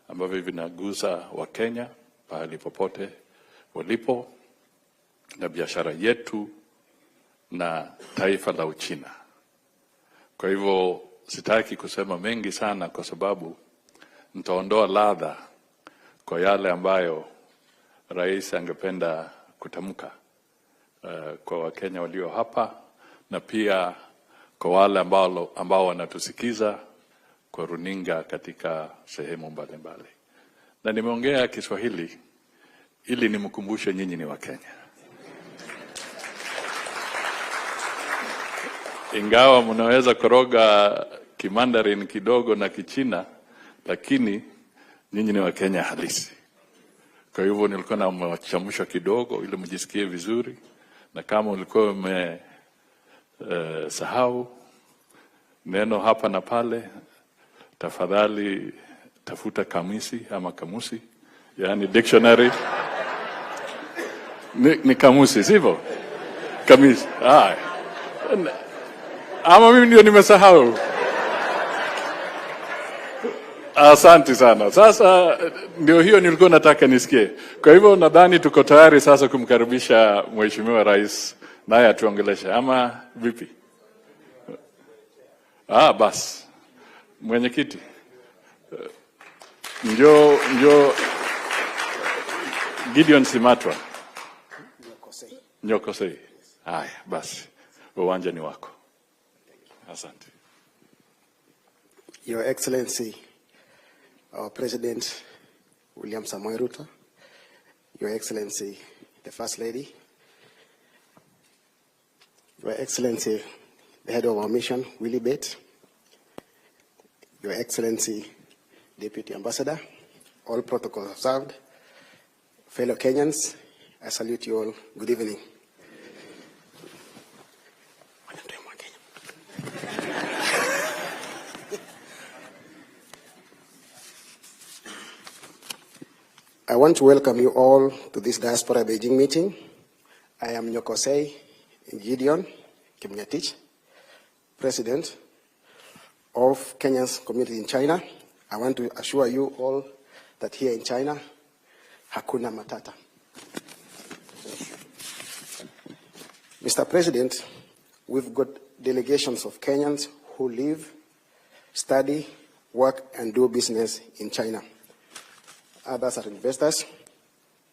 ambavyo vinagusa Wakenya pahali popote walipo, na biashara yetu na taifa la Uchina. Kwa hivyo sitaki kusema mengi sana, kwa sababu nitaondoa ladha kwa yale ambayo rais angependa kutamka kwa Wakenya walio hapa, na pia kwa wale ambao wanatusikiza kwa runinga katika sehemu mbalimbali. Na nimeongea Kiswahili ili nimkumbushe nyinyi ni Wakenya. Ingawa mnaweza koroga Kimandarin kidogo na Kichina, lakini nyinyi ni Wakenya halisi. Kwa hivyo nilikuwa namwachamsha kidogo ili mjisikie vizuri, na kama ulikuwa sahau neno hapa na pale, tafadhali tafuta kamisi ama kamusi, yani dictionary. Ni kamusi, sivyo? Kamisi. Ama mimi ndio nimesahau. Asante sana. Sasa ndio hiyo nilikuwa nataka nisikie. Kwa hivyo nadhani tuko tayari sasa kumkaribisha Mheshimiwa Rais naye atuongeleshe, ama vipi? Bas. Mwenyekiti. Njoo Gideon Simatwa. Nyokosei. Haya, basi. Uwanja ni wako. Asante. Your Excellency, our President William Samoei Ruto, Your Excellency, the First Lady, Your Excellency, the Head of our Mission, Willie Bett, Your Excellency, Deputy Ambassador, all protocols observed, fellow Kenyans, I salute you all. Good evening. I want to welcome you all to this Diaspora Beijing meeting. I am Nyokosei Gideon Kimngetich, President of Kenyans community in China. I want to assure you all that here in China, hakuna matata. Mr. President, we've got delegations of Kenyans who live, study, work, and do business in China. Others are investors.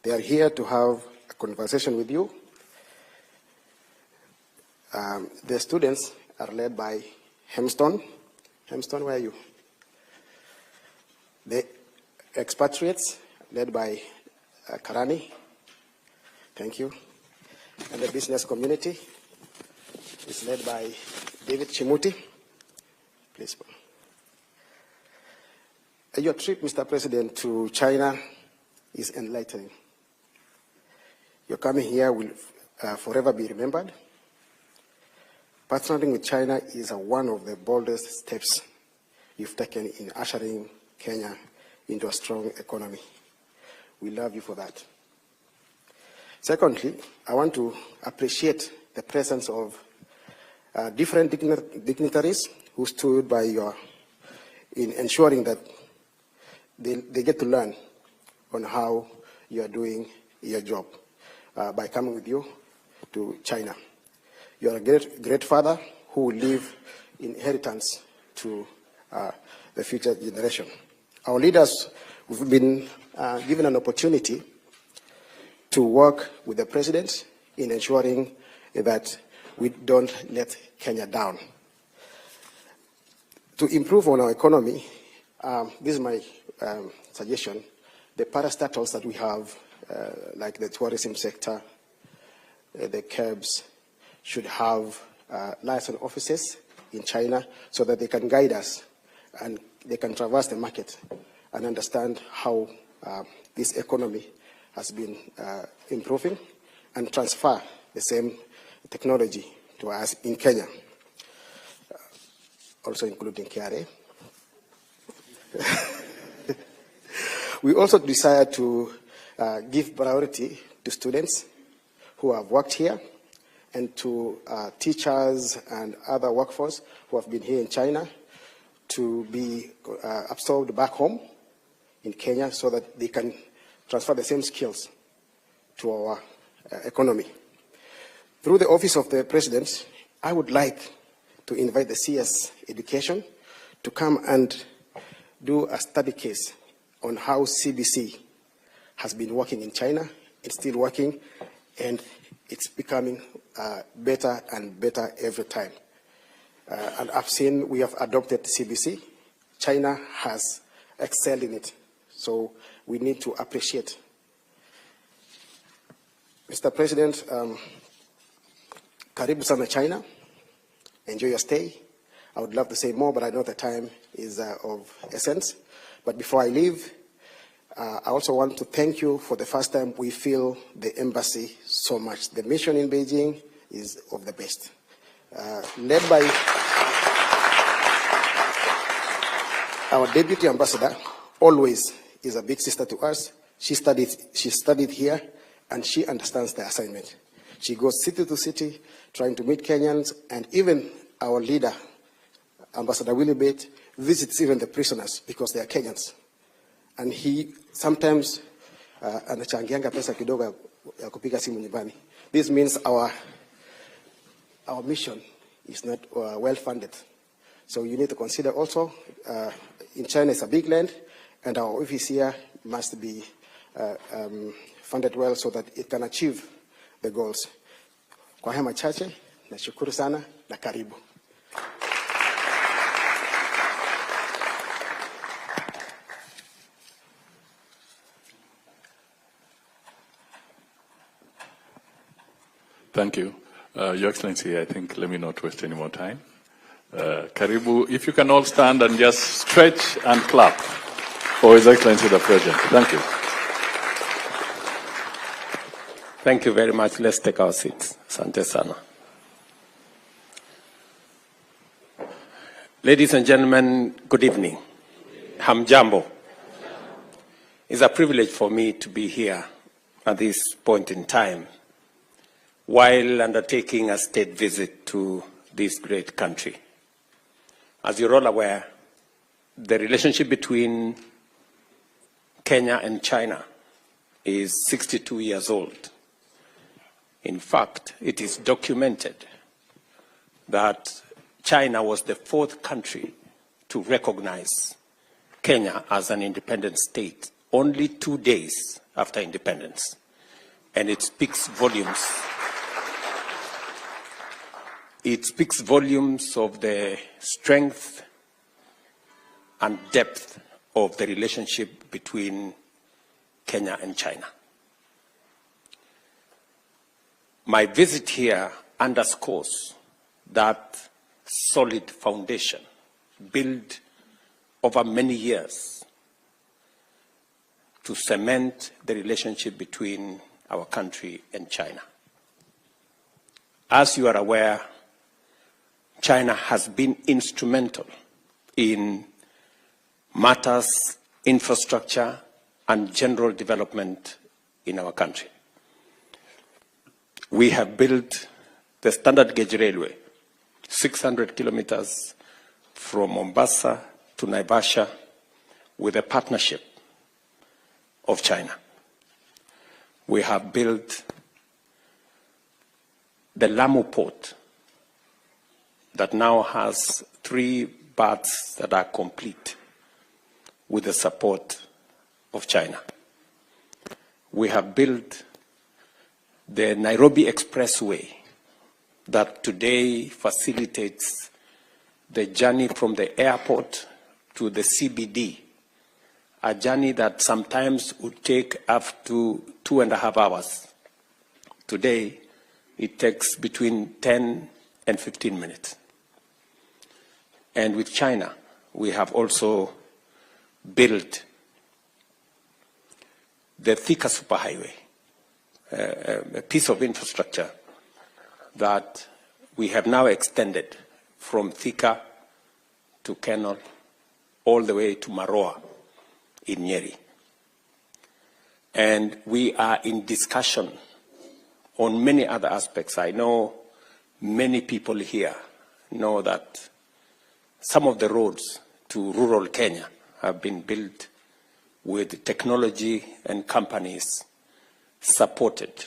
They are here to have a conversation with you. The students are led by Hemston. Hemston, where are you? The expatriates led by Karani. Thank you. And the business community is led by David Chimuti. Please. Your trip, Mr. President, to China is enlightening. Your coming here will forever be remembered. Partnering with China is one of the boldest steps you've taken in ushering Kenya into a strong economy. We love you for that. Secondly, I want to appreciate the presence of different dignitaries who stood by in ensuring that they get to learn on how you are doing your job by coming with you to China. You are a great father who will leave inheritance to the future generation. Our leaders, we've been given an opportunity to work with the president in ensuring that we don't let Kenya down. To improve on our economy, this is my suggestion. The parastatals that we have, like the tourism sector, the cabs, should have license offices in China so that they can guide us and they can traverse the market and understand how this economy has been improving and transfer the same technology to us in Kenya, also including KRA. We also desire to give priority to students who have worked here and to teachers and other workforce who have been here in China to be absorbed back home in Kenya so that they can transfer the same skills to our economy. Through the Office of the President, I would like to invite the CS Education to come and do a study case on how CBC has been working in China. It's still working, and it's becoming better and better every time. And I've seen we have adopted CBC. China has excelled in it, so we need to appreciate. Mr. President, karibu sana China. Enjoy your stay. I would love to say more, but I know the time is of essence. But before I leave, I also want to thank you for the first time we feel the embassy so much. The mission in Beijing is of the best. Led by our deputy ambassador, always is a big sister to us. She studied here, and she understands the assignment. She goes city to city, trying to meet Kenyans, and even our leader, Ambassador Willie Bate, visits even the prisoners because they are Kenyans. And he sometimes anachangianga pesa kidogo ya kupiga simu nyumbani. This means our mission is not well funded. So you need to consider also, in China it's a big land, and our office here must be funded well so that it can achieve the goals. Kwa haya machache, nashukuru sana na karibu. Thank you. Your Excellency, I think, let me not waste any more time. Karibu, if you can all stand and just stretch and clap for His Excellency the President. Thank you. Thank you very much. Let's take our seats. Asante sana. Ladies and gentlemen, good evening. Hamjambo. It's a privilege for me to be here at this point in time while undertaking a state visit to this great country. As you're all aware, the relationship between Kenya and China is 62 years old. In fact, it is documented that China was the 4th country to recognize Kenya as an independent state only 2 days after independence. And it speaks volumes. It speaks volumes of the strength and depth of the relationship between Kenya and China. My visit here underscores that solid foundation built over many years to cement the relationship between our country and China. As you are aware, China has been instrumental in matters, infrastructure, and general development in our country. We have built the standard gauge railway, 600 kilometers from Mombasa to Naivasha, with a partnership of China. We have built the Lamu port that now has 3 berths that are complete with the support of China. We have built the Nairobi Expressway that today facilitates the journey from the airport to the CBD, a journey that sometimes would take up to 2.5 hours. Today, it takes between 10 and 15 minutes. And with China, we have also built the Thika superhighway, a piece of infrastructure that we have now extended from Thika to Kenol all the way to Maroa in Nyeri. And we are in discussion on many other aspects. I know many people here know that some of the roads to rural Kenya have been built with technology and companies supported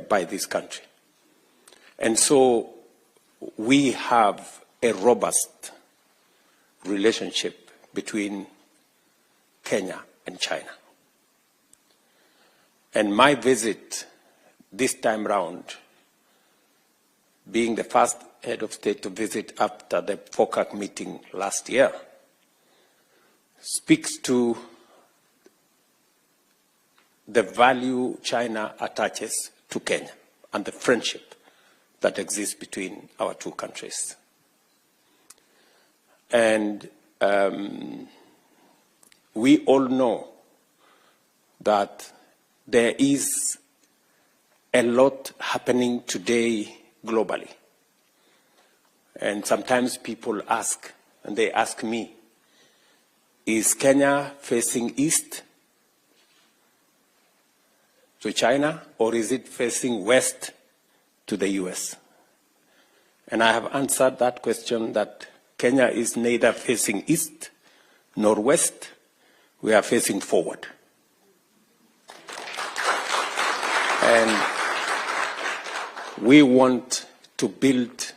by this country. And so we have a robust relationship between Kenya and China. And my visit this time round, being the first head of state to visit after the FOCAC meeting last year, speaks to the value China attaches to Kenya and the friendship that exists between our two countries. And we all know that there is a lot happening today globally. And sometimes people ask, and they ask me, is Kenya facing east to China, or is it facing west to the US? And I have answered that question that Kenya is neither facing east nor west. We are facing forward. And we want to build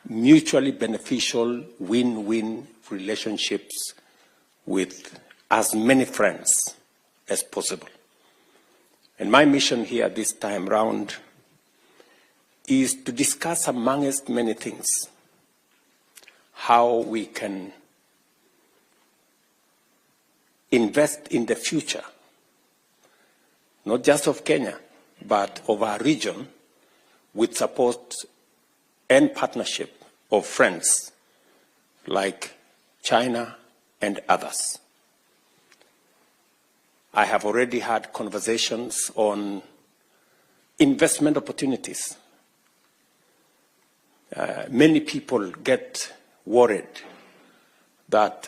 mutually beneficial win-win relationships with as many friends as possible. And my mission here this time round is to discuss, amongst many things, how we can invest in the future, not just of Kenya, but of our region, with support and partnership of friends like China and others. I have already had conversations on investment opportunities. Many people get worried that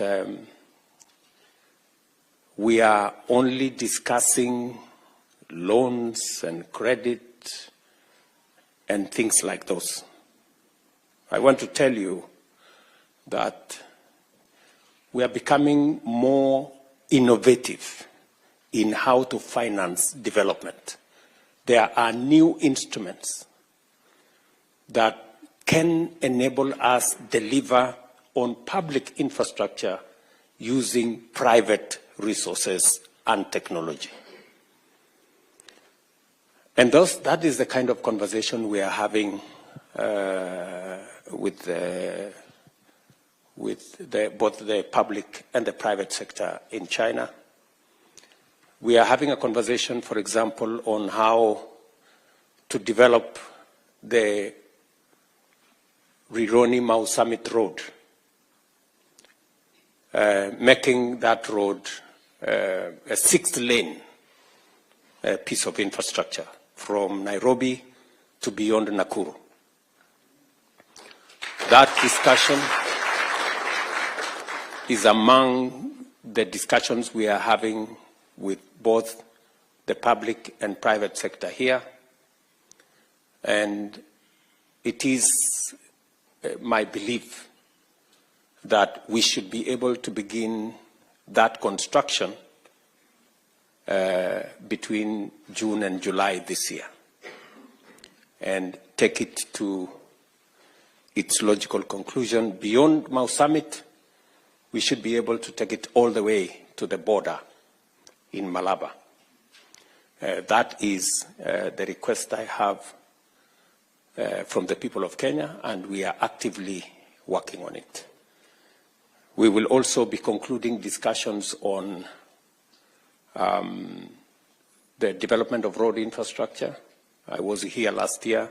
we are only discussing loans and credit and things like those. I want to tell you that we are becoming more innovative in how to finance development. There are new instruments that can enable us deliver on public infrastructure using private resources and technology. And that is the kind of conversation we are having with both the public and the private sector in China. We are having a conversation, for example, on how to develop the Rironi-Mau Summit Road, making that road a 6-lane piece of infrastructure from Nairobi to beyond Nakuru. That discussion is among the discussions we are having with both the public and private sector here. And it is my belief that we should be able to begin that construction between June and July this year and take it to its logical conclusion. Beyond Mau Summit, we should be able to take it all the way to the border in Malaba. That is the request I have from the people of Kenya, and we are actively working on it. We will also be concluding discussions on the development of road infrastructure. I was here last year,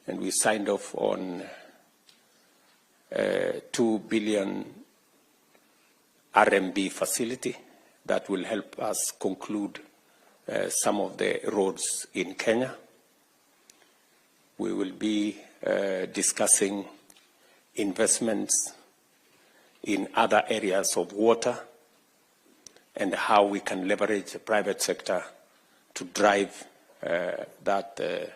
and we signed off on 2 billion RMB facility that will help us conclude some of the roads in Kenya. We will be discussing investments in other areas of water and how we can leverage the private sector to drive that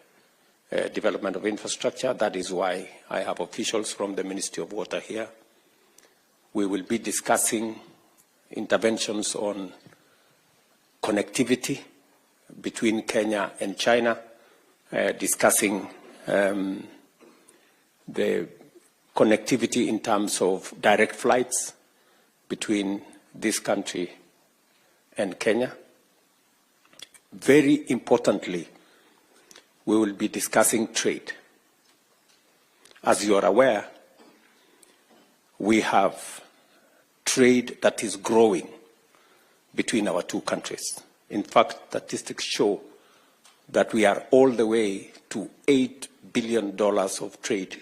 development of infrastructure. That is why I have officials from the Ministry of Water here. We will be discussing interventions on connectivity between Kenya and China, discussing the connectivity in terms of direct flights between this country and Kenya. Very importantly, we will be discussing trade. As you are aware, we have trade that is growing between our two countries. In fact, statistics show that we are all the way to $8 billion of trade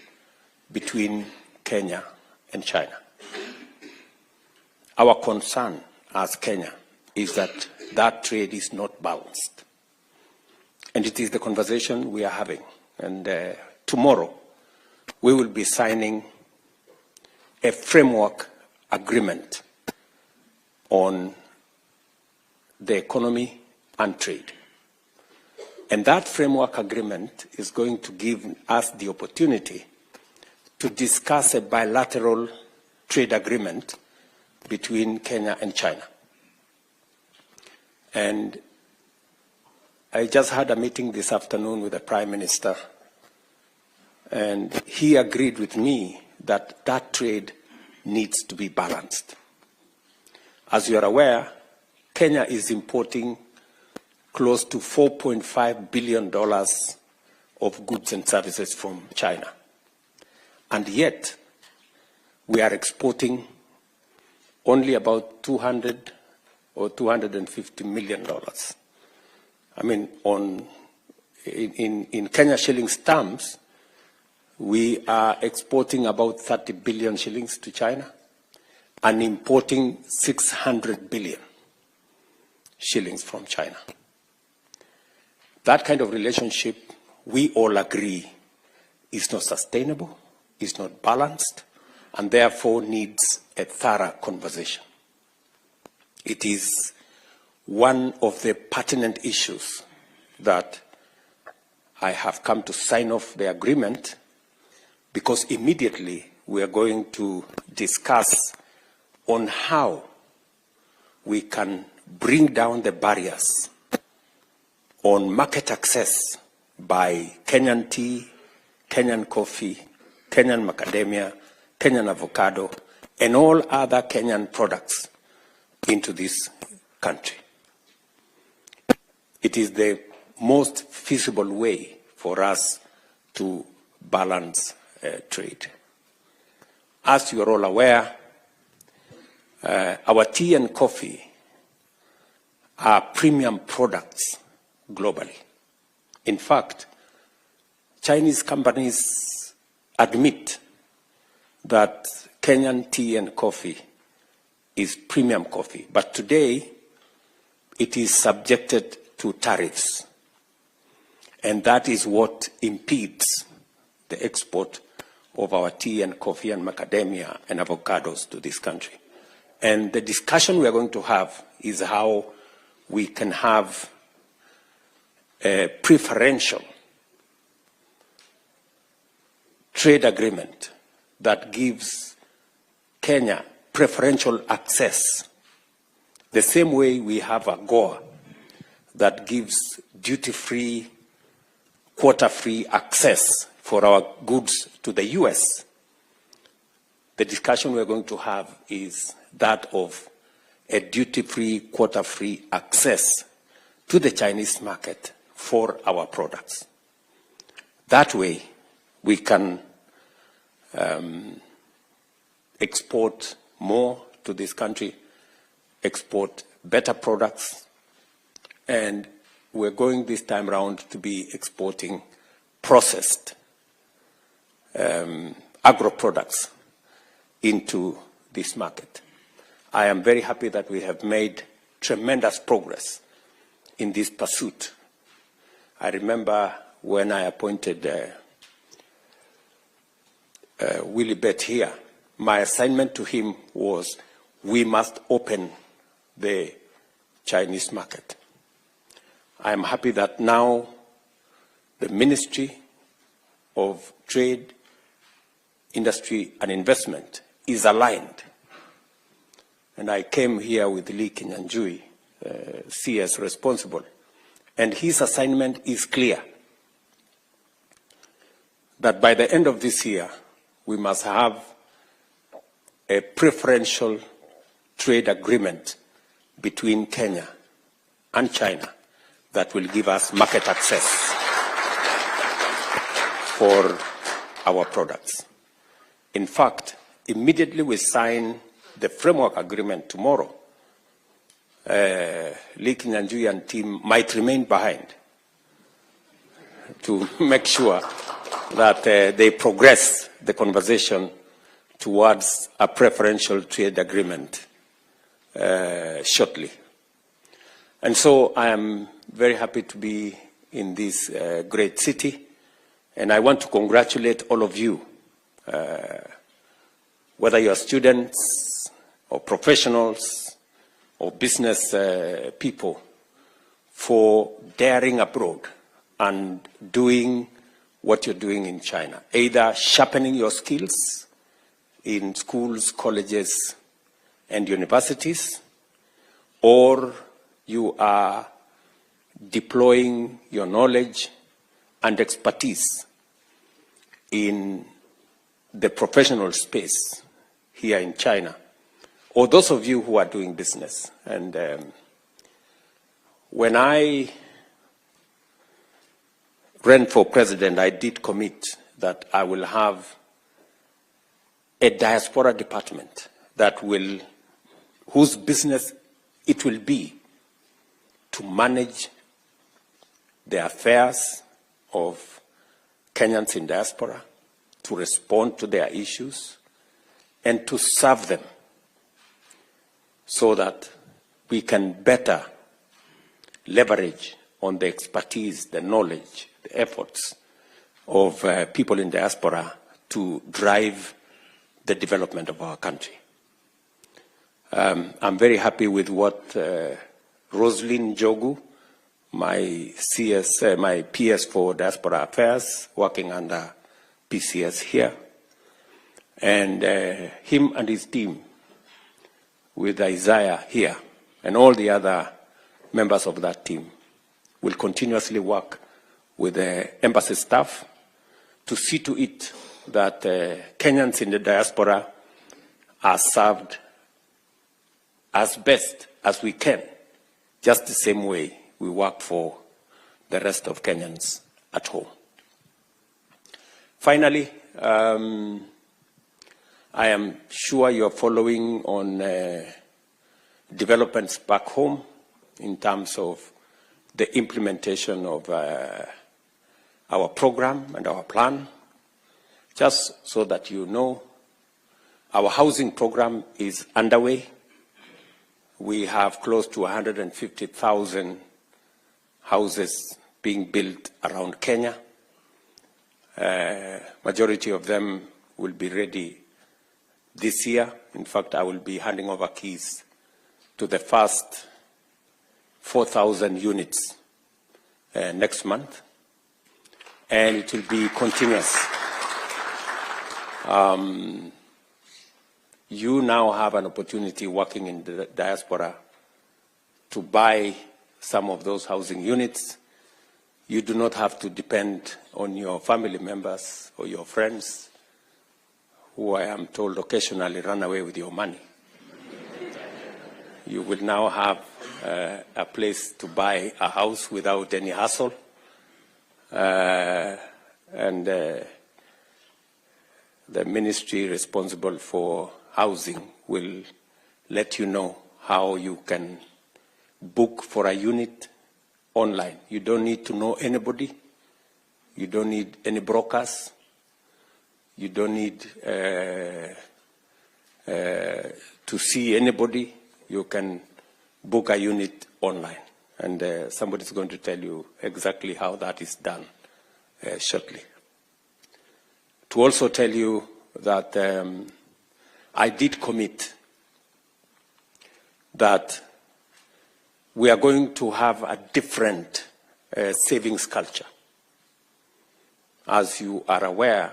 between Kenya and China. Our concern as Kenya is that that trade is not balanced. And it is the conversation we are having. And tomorrow, we will be signing a framework agreement on the economy and trade. And that framework agreement is going to give us the opportunity to discuss a bilateral trade agreement between Kenya and China. And I just had a meeting this afternoon with the Prime Minister, and he agreed with me that that trade needs to be balanced. As you are aware, Kenya is importing close to $4.5 billion of goods and services from China. And yet, we are exporting only about $200 or $250 million. I mean, in Kenya shillings terms, we are exporting about 30 billion shillings to China and importing 600 billion shillings from China. That kind of relationship, we all agree, is not sustainable, is not balanced, and therefore needs a thorough conversation. It is one of the pertinent issues that I have come to sign off the agreement, because immediately we are going to discuss on how we can bring down the barriers on market access by Kenyan tea, Kenyan coffee, Kenyan macadamia, Kenyan avocado, and all other Kenyan products into this country. It is the most feasible way for us to balance trade. As you are all aware, our tea and coffee are premium products globally. In fact, Chinese companies admit that Kenyan tea and coffee is premium coffee, but today it is subjected to tariffs, and that is what impedes the export of our tea and coffee and macadamia and avocados to this country. And the discussion we are going to have is how we can have a preferential trade agreement that gives Kenya preferential access, the same way we have a AGOA that gives duty-free, quota-free access for our goods to the US. The discussion we're going to have is that of a duty-free, quota-free access to the Chinese market for our products. That way, we can export more to this country, export better products, and we're going this time around to be exporting processed agro-products into this market. I am very happy that we have made tremendous progress in this pursuit. I remember when I appointed Willie Bett here, my assignment to him was we must open the Chinese market. I am happy that now the Ministry of Trade, Industry and Investment is aligned and I came here with Lee Kinyanjui, CS responsible, and his assignment is clear, that by the end of this year, we must have a preferential trade agreement between Kenya and China that will give us market access for our products. In fact, immediately we sign the framework agreement tomorrow, Lee Kinyanjui and team might remain behind to make sure that they progress the conversation towards a preferential trade agreement shortly. And so I am very happy to be in this great city, and I want to congratulate all of you, whether you are students or professionals or business people, for daring abroad and doing what you're doing in China, either sharpening your skills in schools, colleges, and universities, or you are deploying your knowledge and expertise in the professional space here in China, or those of you who are doing business. And when I ran for president, I did commit that I will have a diaspora department that will, whose business it will be to manage the affairs of Kenyans in diaspora, to respond to their issues, and to serve them so that we can better leverage on the expertise, the knowledge, the efforts of people in diaspora to drive the development of our country. I'm very happy with what Roslyn Jogu, my CS, my PS for Diaspora Affairs, working under PCS here, and him and his team with Isaiah here, and all the other members of that team will continuously work with the embassy staff to see to it that Kenyans in the diaspora are served as best as we can, just the same way we work for the rest of Kenyans at home. Finally, I am sure you're following on developments back home in terms of the implementation of our program and our plan. Just so that you know, our housing program is underway. We have close to 150,000 houses being built around Kenya. Majority of them will be ready this year. In fact, I will be handing over keys to the first 4,000 units next month, and it will be continuous. You now have an opportunity working in the diaspora to buy some of those housing units. You do not have to depend on your family members or your friends, who I am told occasionally run away with your money. You will now have a place to buy a house without any hassle. And the ministry responsible for housing will let you know how you can book for a unit online. You don't need to know anybody. You don't need any brokers. You don't need to see anybody. You can book a unit online. And somebody's going to tell you exactly how that is done shortly. To also tell you that I did commit that we are going to have a different savings culture. As you are aware,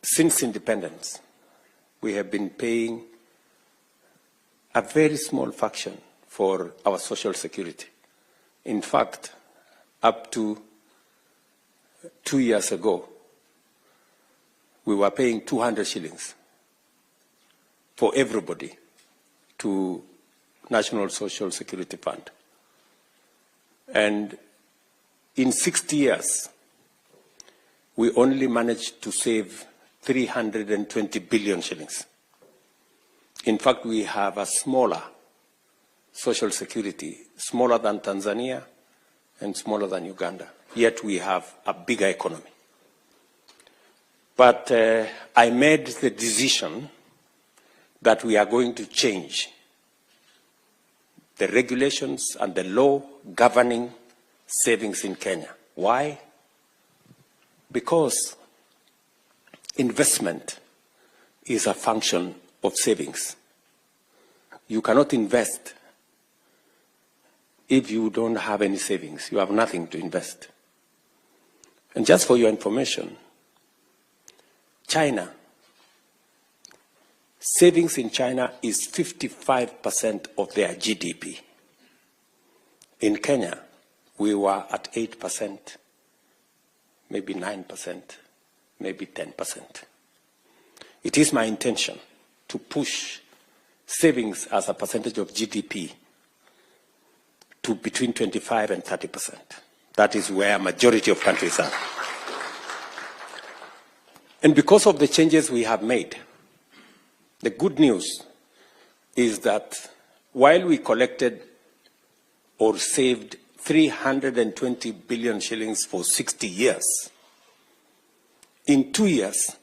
since independence, we have been paying a very small fraction for our social security. In fact, up to 2 years ago, we were paying 200 shillings for everybody to National Social Security Fund. And in 60 years, we only managed to save 320 billion shillings. In fact, we have a smaller social security, smaller than Tanzania and smaller than Uganda, yet we have a bigger economy. But I made the decision that we are going to change the regulations and the law governing savings in Kenya. Why? Because investment is a function of savings. You cannot invest if you don't have any savings. You have nothing to invest. And just for your information, China, savings in China is 55% of their GDP. In Kenya, we were at 8%, maybe 9%, maybe 10%. It is my intention to push savings as a percentage of GDP to between 25 and 30%. That is where a majority of countries are. And because of the changes we have made, the good news is that while we collected or saved 320 billion shillings for 60 years, in 2 years,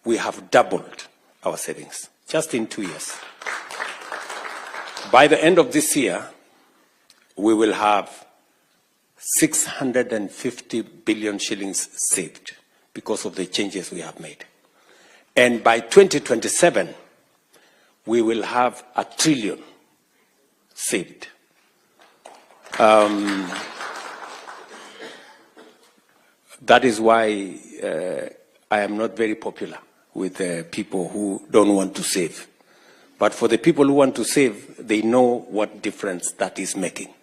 we have doubled our savings, just in 2 years. By the end of this year, we will have 650 billion shillings saved because of the changes we have made. And by 2027, we will have 1 trillion saved. That is why I am not very popular with people who don't want to save. But for the people who want to save, they know what difference that is making.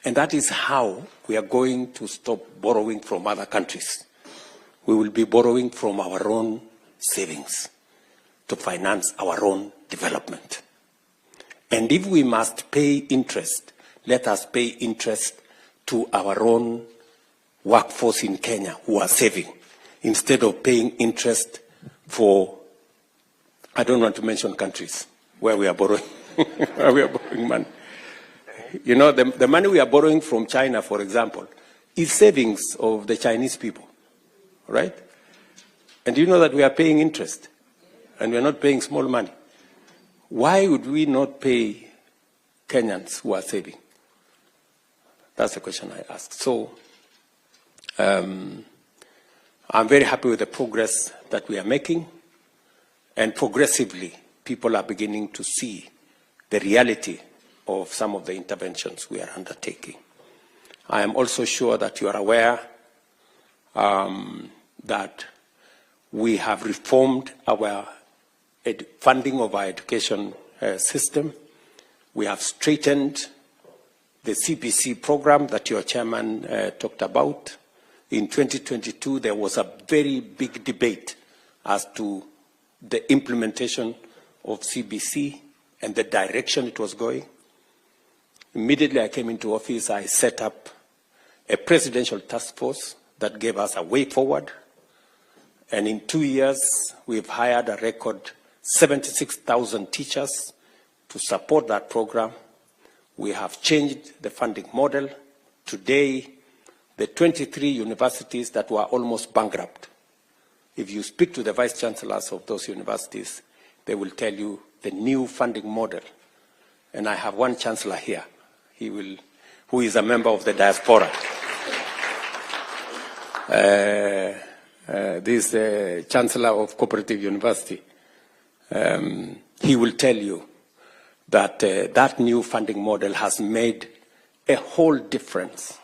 And that is how we are going to stop borrowing from other countries. We will be borrowing from our own savings to finance our own development. And if we must pay interest, let us pay interest to our own workforce in Kenya who are saving, instead of paying interest for, I don't want to mention countries where we are borrowing, where we are borrowing money. You know, the money we are borrowing from China, for example, is savings of the Chinese people, right? And you know that we are paying interest, and we are not paying small money. Why would we not pay Kenyans who are saving? That's the question I ask. So I'm very happy with the progress that we are making, and progressively people are beginning to see the reality of some of the interventions we are undertaking. I am also sure that you are aware that we have reformed our funding of our education system. We have straightened the CPC program that your chairman talked about. In 2022, there was a very big debate as to the implementation of CBC and the direction it was going. Immediately I came into office, I set up a presidential task force that gave us a way forward. And in 2 years, we've hired a record 76,000 teachers to support that program. We have changed the funding model. Today, the 23 universities that were almost bankrupt, if you speak to the vice chancellors of those universities, they will tell you the new funding model. And I have one chancellor here, who is a member of the Diaspora. This Chancellor of Cooperative University, he will tell you that that new funding model has made a whole difference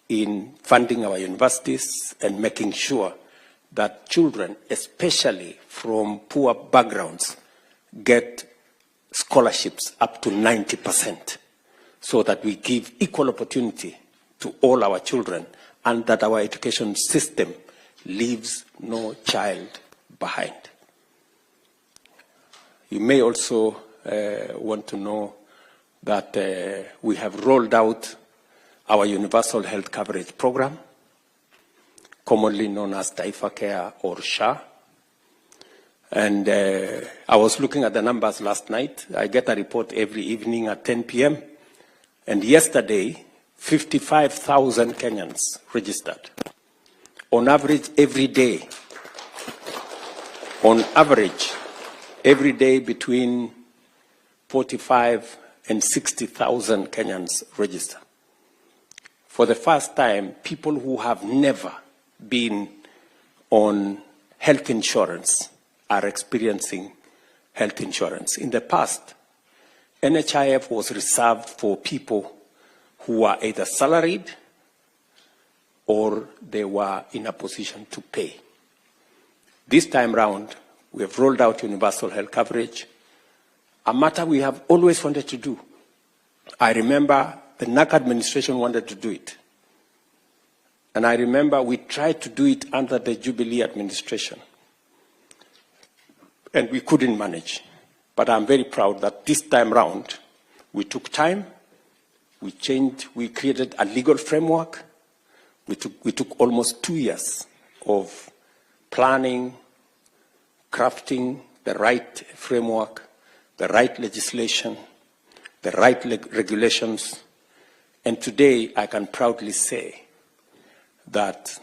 in funding our universities and making sure that children, especially from poor backgrounds, get scholarships up to 90%, so that we give equal opportunity to all our children and that our education system leaves no child behind. You may also want to know that we have rolled out our universal health coverage program, commonly known as Taifa Care or SHA. And I was looking at the numbers last night. I get a report every evening at 10 p.m. And yesterday, 55,000 Kenyans registered. On average, every day, between 45 and 60,000 Kenyans register. For the first time, people who have never been on health insurance are experiencing health insurance. In the past, NHIF was reserved for people who are either salaried or they were in a position to pay. This time round, we have rolled out universal health coverage, a matter we have always wanted to do. I remember the NAC administration wanted to do it. And I remember we tried to do it under the Jubilee administration. And we couldn't manage. But I'm very proud that this time round, we took time, we created a legal framework. We took almost 2 years of planning, crafting the right framework, the right legislation, the right regulations. And today, I can proudly say that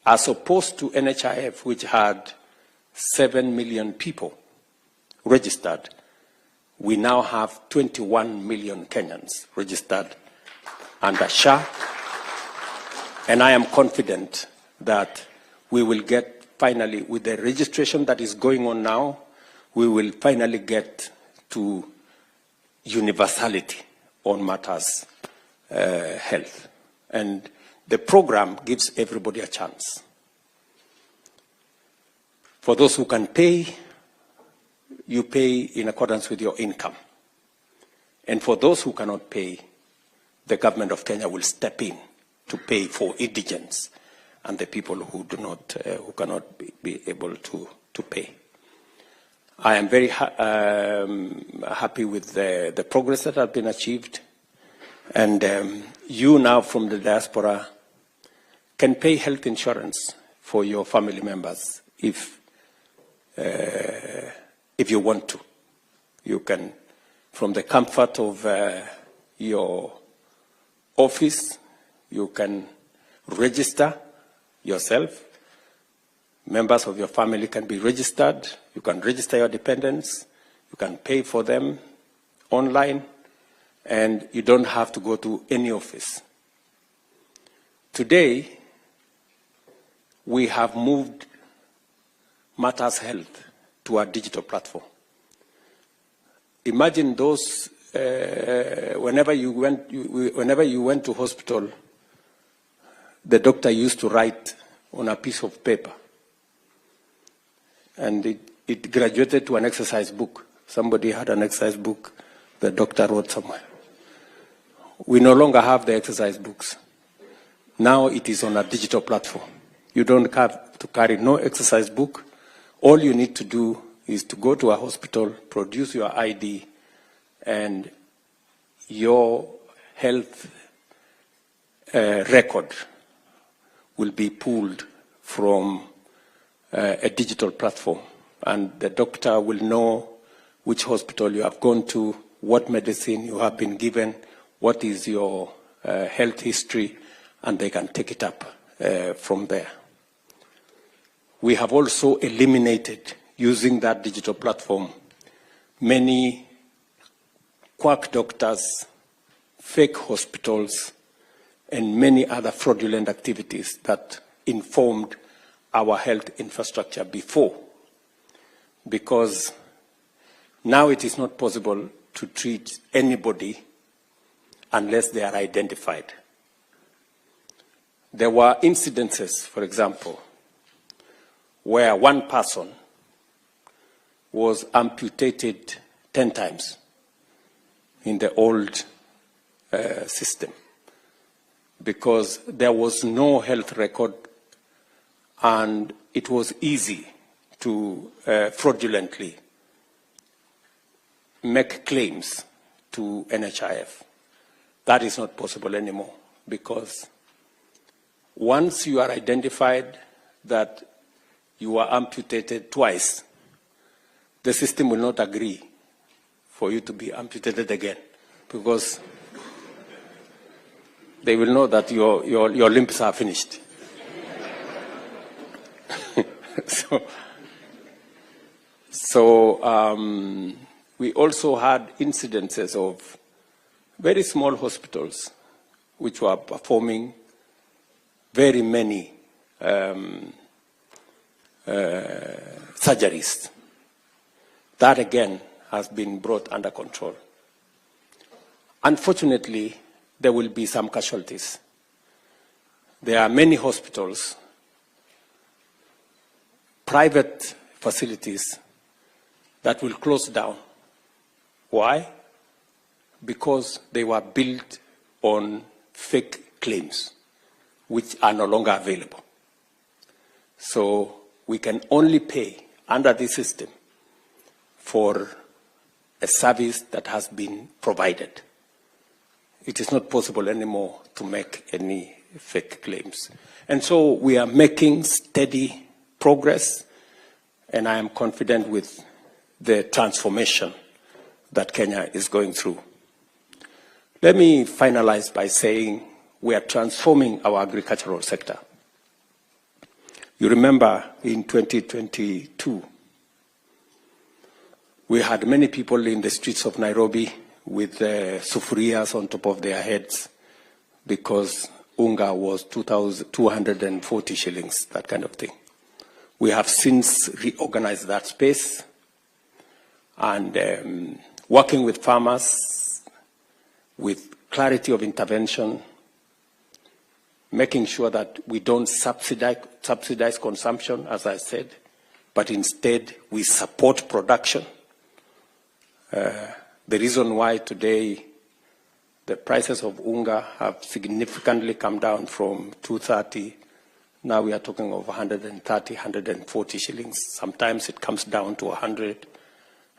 as opposed to NHIF, which had 7 million people registered, we now have 21 million Kenyans registered under SHA. And I am confident that we will get finally, with the registration that is going on now, we will finally get to universality on matters health. And the program gives everybody a chance. For those who can pay, you pay in accordance with your income. And for those who cannot pay, the government of Kenya will step in to pay for indigents and the people who cannot be able to pay. I am very happy with the progress that has been achieved. And you now from the diaspora can pay health insurance for your family members if you want to. You can, from the comfort of your office, you can register yourself. Members of your family can be registered. You can register your dependents. You can pay for them online, and you don't have to go to any office. Today, we have moved Matters Health to a digital platform. Imagine those, whenever you went to hospital, the doctor used to write on a piece of paper. And it graduated to an exercise book. Somebody had an exercise book the doctor wrote somewhere. We no longer have the exercise books. Now it is on a digital platform. You don't have to carry no exercise book. All you need to do is to go to a hospital, produce your ID, and your health record will be pulled from a digital platform. And the doctor will know which hospital you have gone to, what medicine you have been given, what is your health history, and they can take it up from there. We have also eliminated, using that digital platform, many quack doctors, fake hospitals, and many other fraudulent activities that informed our health infrastructure before. Because now it is not possible to treat anybody unless they are identified. There were incidences, for example, where one person was amputated 10 times in the old system because there was no health record and it was easy to fraudulently make claims to NHIF. That is not possible anymore because once you are identified that you are amputated twice, the system will not agree for you to be amputated again because they will know that your limbs are finished. So we also had incidences of very small hospitals which were performing very many surgeries. That again has been brought under control. Unfortunately, there will be some casualties. There are many hospitals, private facilities that will close down. Why? Because they were built on fake claims, which are no longer available. So we can only pay under this system for a service that has been provided. It is not possible anymore to make any fake claims. And so we are making steady progress, and I am confident with the transformation that Kenya is going through. Let me finalize by saying we are transforming our agricultural sector. You remember in 2022, we had many people in the streets of Nairobi with sufurias on top of their heads because unga was 240 shillings, that kind of thing. We have since reorganized that space and working with farmers with clarity of intervention, making sure that we don't subsidize consumption, as I said, but instead we support production. The reason why today the prices of unga have significantly come down from 230, now we are talking of 130, 140 shillings. Sometimes it comes down to 100,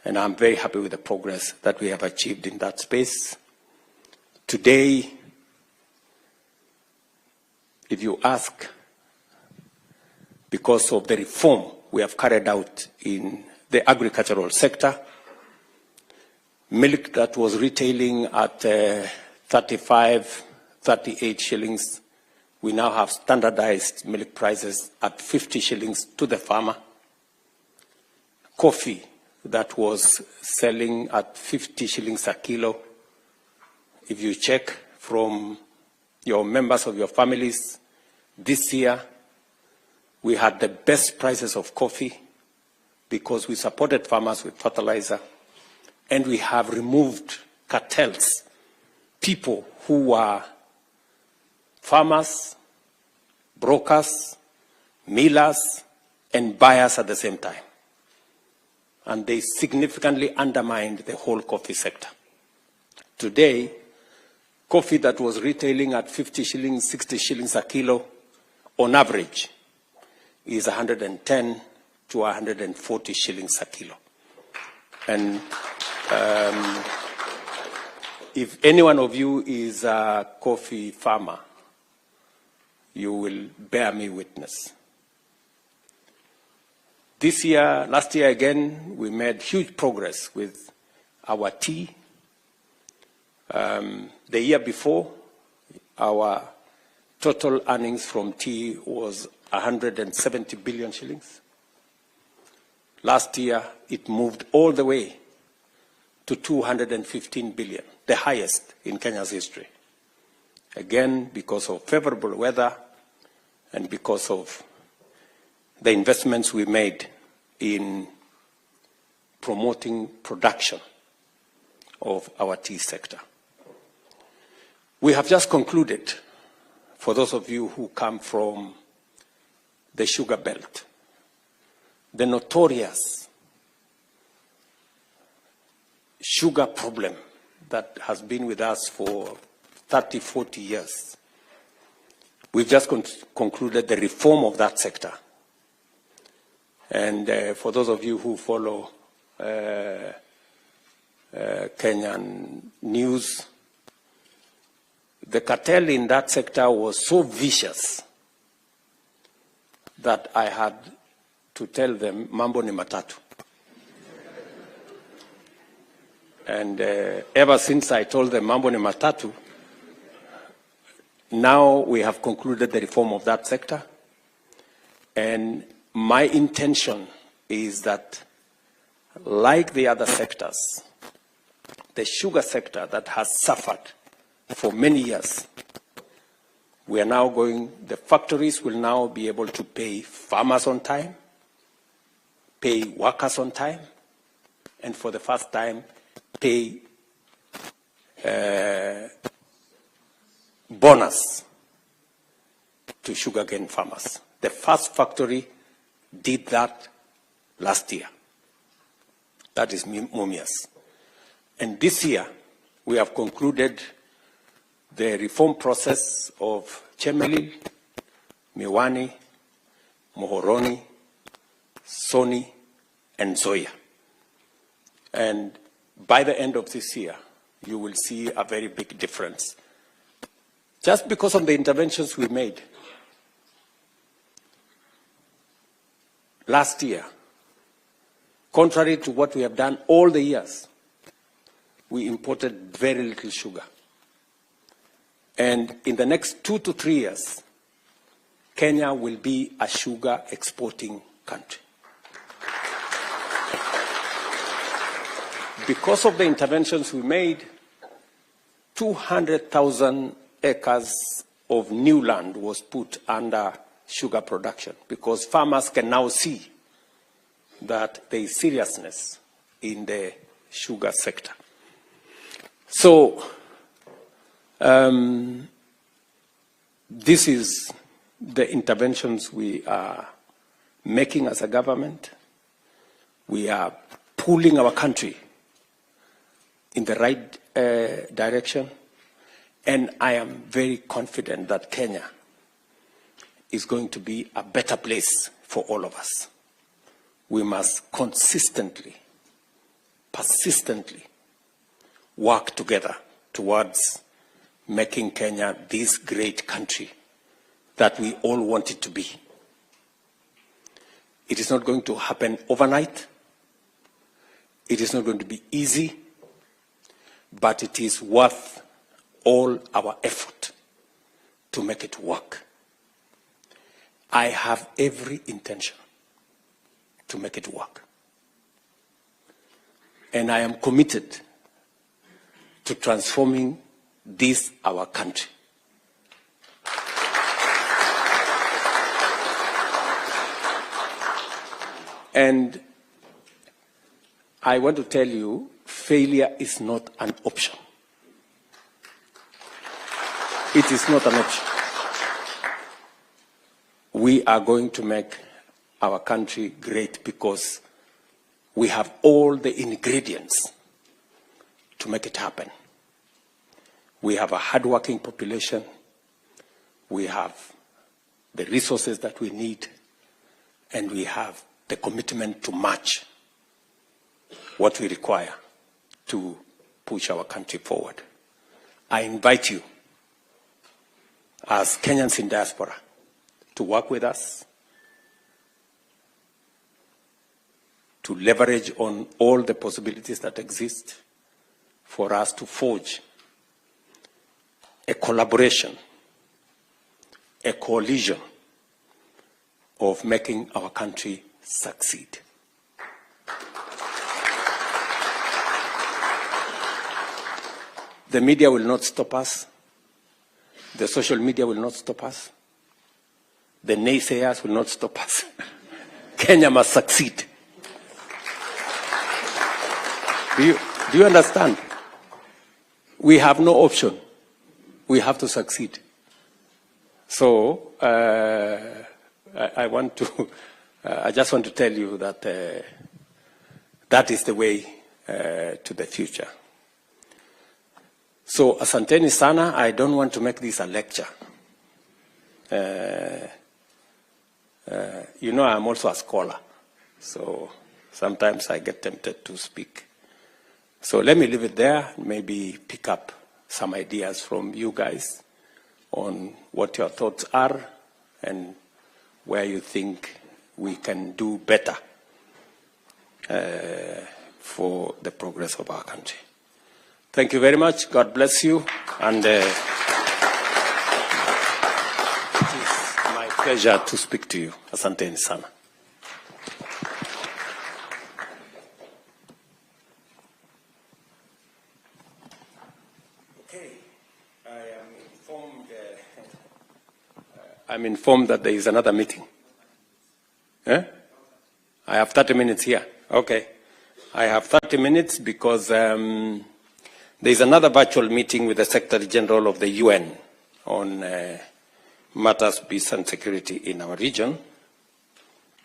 and I'm very happy with the progress that we have achieved in that space. Today, if you ask, because of the reform we have carried out in the agricultural sector, milk that was retailing at 35, 38 shillings, we now have standardized milk prices at 50 shillings to the farmer. Coffee that was selling at 50 shillings a kilo, if you check from your members of your families, this year we had the best prices of coffee because we supported farmers with fertilizer, and we have removed cartels, people who were farmers, brokers, millers, and buyers at the same time. And they significantly undermined the whole coffee sector. Today, coffee that was retailing at 50 shillings, 60 shillings a kilo, on average, is 110 to 140 shillings a kilo. And if any one of you is a coffee farmer, you will bear me witness. This year, last year again, we made huge progress with our tea. The year before, our total earnings from tea was 170 billion shillings. Last year, it moved all the way to 215 billion, the highest in Kenya's history. Again, because of favorable weather and because of the investments we made in promoting production of our tea sector. We have just concluded, for those of you who come from the sugar belt, the notorious sugar problem that has been with us for 30, 40 years. We've just concluded the reform of that sector. And for those of you who follow Kenyan news, the cartel in that sector was so vicious that I had to tell them, mambo ni matatu. And ever since I told them mambo ni matatu, now we have concluded the reform of that sector. And my intention is that, like the other sectors, the sugar sector that has suffered for many years, we are now going, the factories will now be able to pay farmers on time, pay workers on time, and for the first time, pay bonus to sugarcane farmers. The first factory did that last year. That is Mumias. And this year, we have concluded the reform process of Chemelil, Miwani, Mohoroni, Soni, and Zoya. And by the end of this year, you will see a very big difference. Just because of the interventions we made. Last year, contrary to what we have done all the years, we imported very little sugar. And in the next 2 to 3 years, Kenya will be a sugar exporting country. Because of the interventions we made, 200,000 acres of new land was put under sugar production, because farmers can now see that there is seriousness in the sugar sector. So, this is the interventions we are making as a government. We are pulling our country in the right direction, and I am very confident that Kenya is going to be a better place for all of us. We must consistently, persistently work together towards making Kenya this great country that we all want it to be. It is not going to happen overnight. It is not going to be easy, but it is worth all our effort to make it work. I have every intention to make it work. And I am committed to transforming this, our country. And I want to tell you, failure is not an option. It is not an option. We are going to make our country great because we have all the ingredients to make it happen. We have a hardworking population. We have the resources that we need, and we have the commitment to match what we require to push our country forward. I invite you, as Kenyans in diaspora, to work with us, to leverage on all the possibilities that exist for us to forge a collaboration, a coalition of making our country succeed. The media will not stop us. The social media will not stop us. The naysayers will not stop us. Kenya must succeed. Do you understand? We have no option. We have to succeed. So I just want to tell you that that is the way to the future. So, asanteni sana. I don't want to make this a lecture. You know, I'm also a scholar, so sometimes I get tempted to speak. So let me leave it there, maybe pick up some ideas from you guys on what your thoughts are and where you think we can do better for the progress of our country. Thank you very much. God bless you. And it is my pleasure to speak to you. Asanteni sana. I'm informed that there is another meeting. I have 30 minutes here. Okay. I have 30 minutes because there is another virtual meeting with the Secretary General of the UN on matters of peace and security in our region.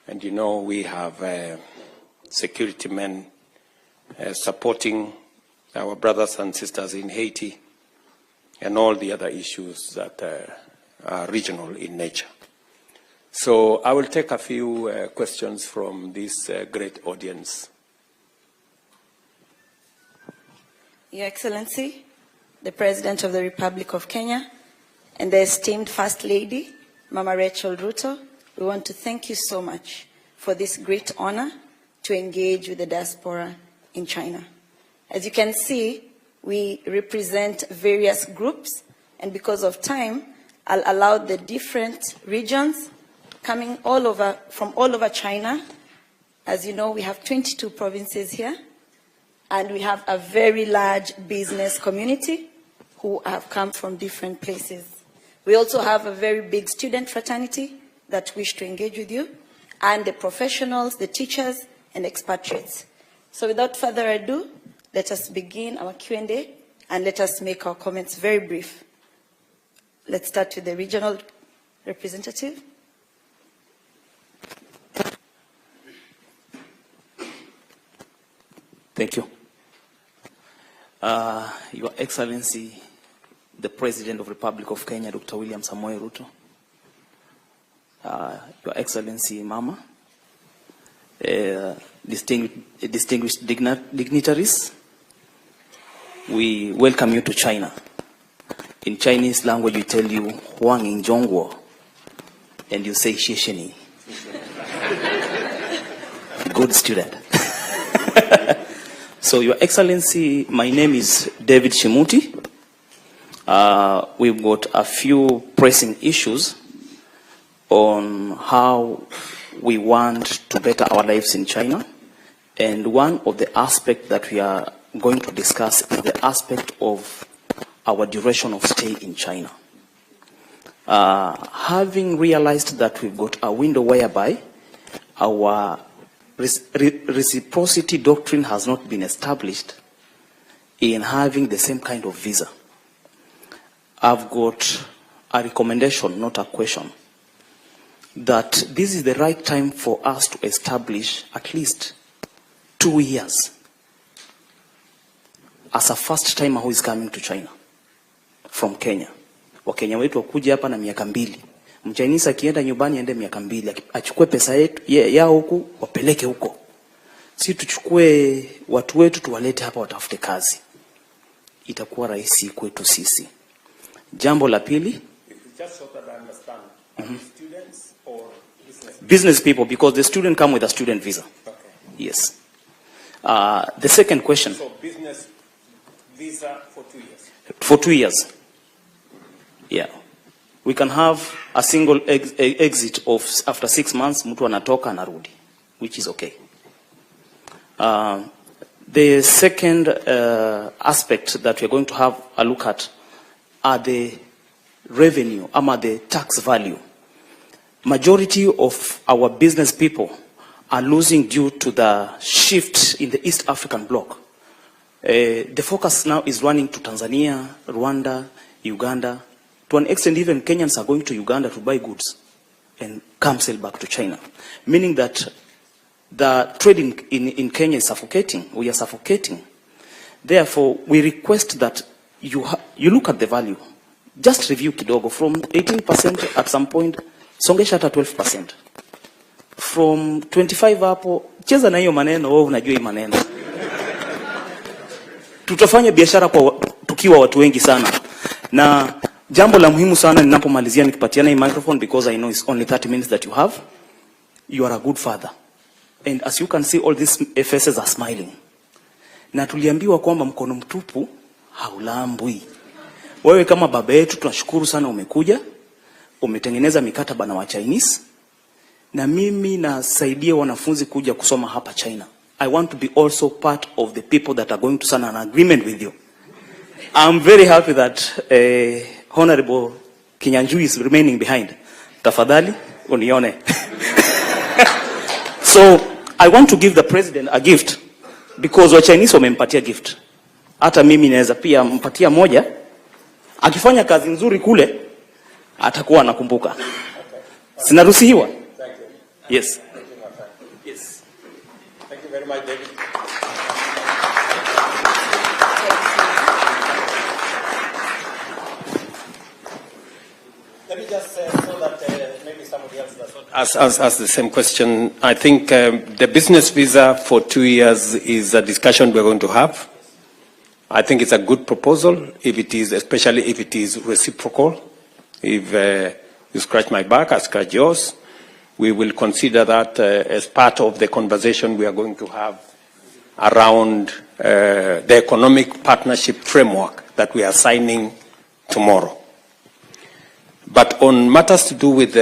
And you know, we have security men supporting our brothers and sisters in Haiti and all the other issues that are regional in nature. So I will take a few questions from this great audience. Your Excellency, the President of the Republic of Kenya, and the esteemed First Lady, Mama Rachel Ruto, we want to thank you so much for this great honor to engage with the diaspora in China. As you can see, we represent various groups, and because of time, I'll allow the different regions coming from all over China. As you know, we have 22 provinces here, and we have a very large business community who have come from different places. We also have a very big student fraternity that wish to engage with you, and the professionals, the teachers, and expatriates. So without further ado, let us begin our Q&A, and let us make our comments very brief. Let's start with the regional representative. Thank you. Your Excellency, the President of the Republic of Kenya, Dr. William Samoei Ruto. Your Excellency, Mama, distinguished dignitaries, we welcome you to China. In Chinese language, we tell you Huang in Zhongguo, and you say Shishini. Good student. So, Your Excellency, my name is David Shimuti. We've got a few pressing issues on how we want to better our lives in China. And one of the aspects that we are going to discuss is the aspect of our duration of stay in China. Having realized that we've got a window whereby our reciprocity doctrine has not been established in having the same kind of visa, I've got a recommendation, not a question, that this is the right time for us to establish at least 2 years as a first timer who is coming to China from Kenya. Wakenya wetu wakuja hapa na miaka 2. Mchinese akienda nyumbani aende miaka 2, achukue pesa yetu yao huku wapeleke huko. Si tuchukue watu wetu tuwalete hapa watafute kazi. Itakuwa rahisi kwetu sisi. Jambo la pili, Just so that I understand, students or business people, because the student come with a student visa. Okay. Yes. The second question. So business visa for 2 years. For 2 years. Yeah. We can have a single exit of after 6 months, mtu anatoka anarudi, which is okay. The second aspect that we're going to have a look at are the revenue, the tax value. Majority of our business people are losing due to the shift in the East African bloc. The focus now is running to Tanzania, Rwanda, Uganda. To an extent, even Kenyans are going to Uganda to buy goods and come sell back to China. Meaning that the trade in Kenya is suffocating. We are suffocating. Therefore, we request that you look at the value. Just review kidogo from 18% at some point, songesha hata 12%. From 25 hapo, cheza na hiyo maneno, wewe unajua hii maneno. Tutafanya biashara kwa tukiwa watu wengi sana. Na jambo la muhimu sana ninapomalizia nikipatiana hii microphone, because I know it's only 30 minutes that you have. You are a good father. And as you can see, all these faces are smiling. Na tuliambiwa kwamba mkono mtupu haulambwi. Wewe kama baba yetu tunashukuru sana umekuja. Umetengeneza mikataba na wa Chinese. Na mimi nasaidia wanafunzi kuja kusoma hapa China. I want to be also part of the people that are going to sign an agreement with you. I'm very happy that Honorable Kinyanjui is remaining behind. Tafadhali, unione. So, I want to give the president a gift, because wa Chinese wamempatia gift. Hata mimi naweza pia mpatia moja. Akifanya kazi nzuri kule, atakuwa anakumbuka. Sinaruhusiwa? Yes. Yes. Thank you very much, David. Let me just say so that maybe somebody else does not ask the same question. I think the business visa for 2 years is a discussion we're going to have. I think it's a good proposal, if it is, especially if it is reciprocal. If you scratch my back, I scratch yours. We will consider that as part of the conversation we are going to have around the economic partnership framework that we are signing tomorrow. But on matters to do with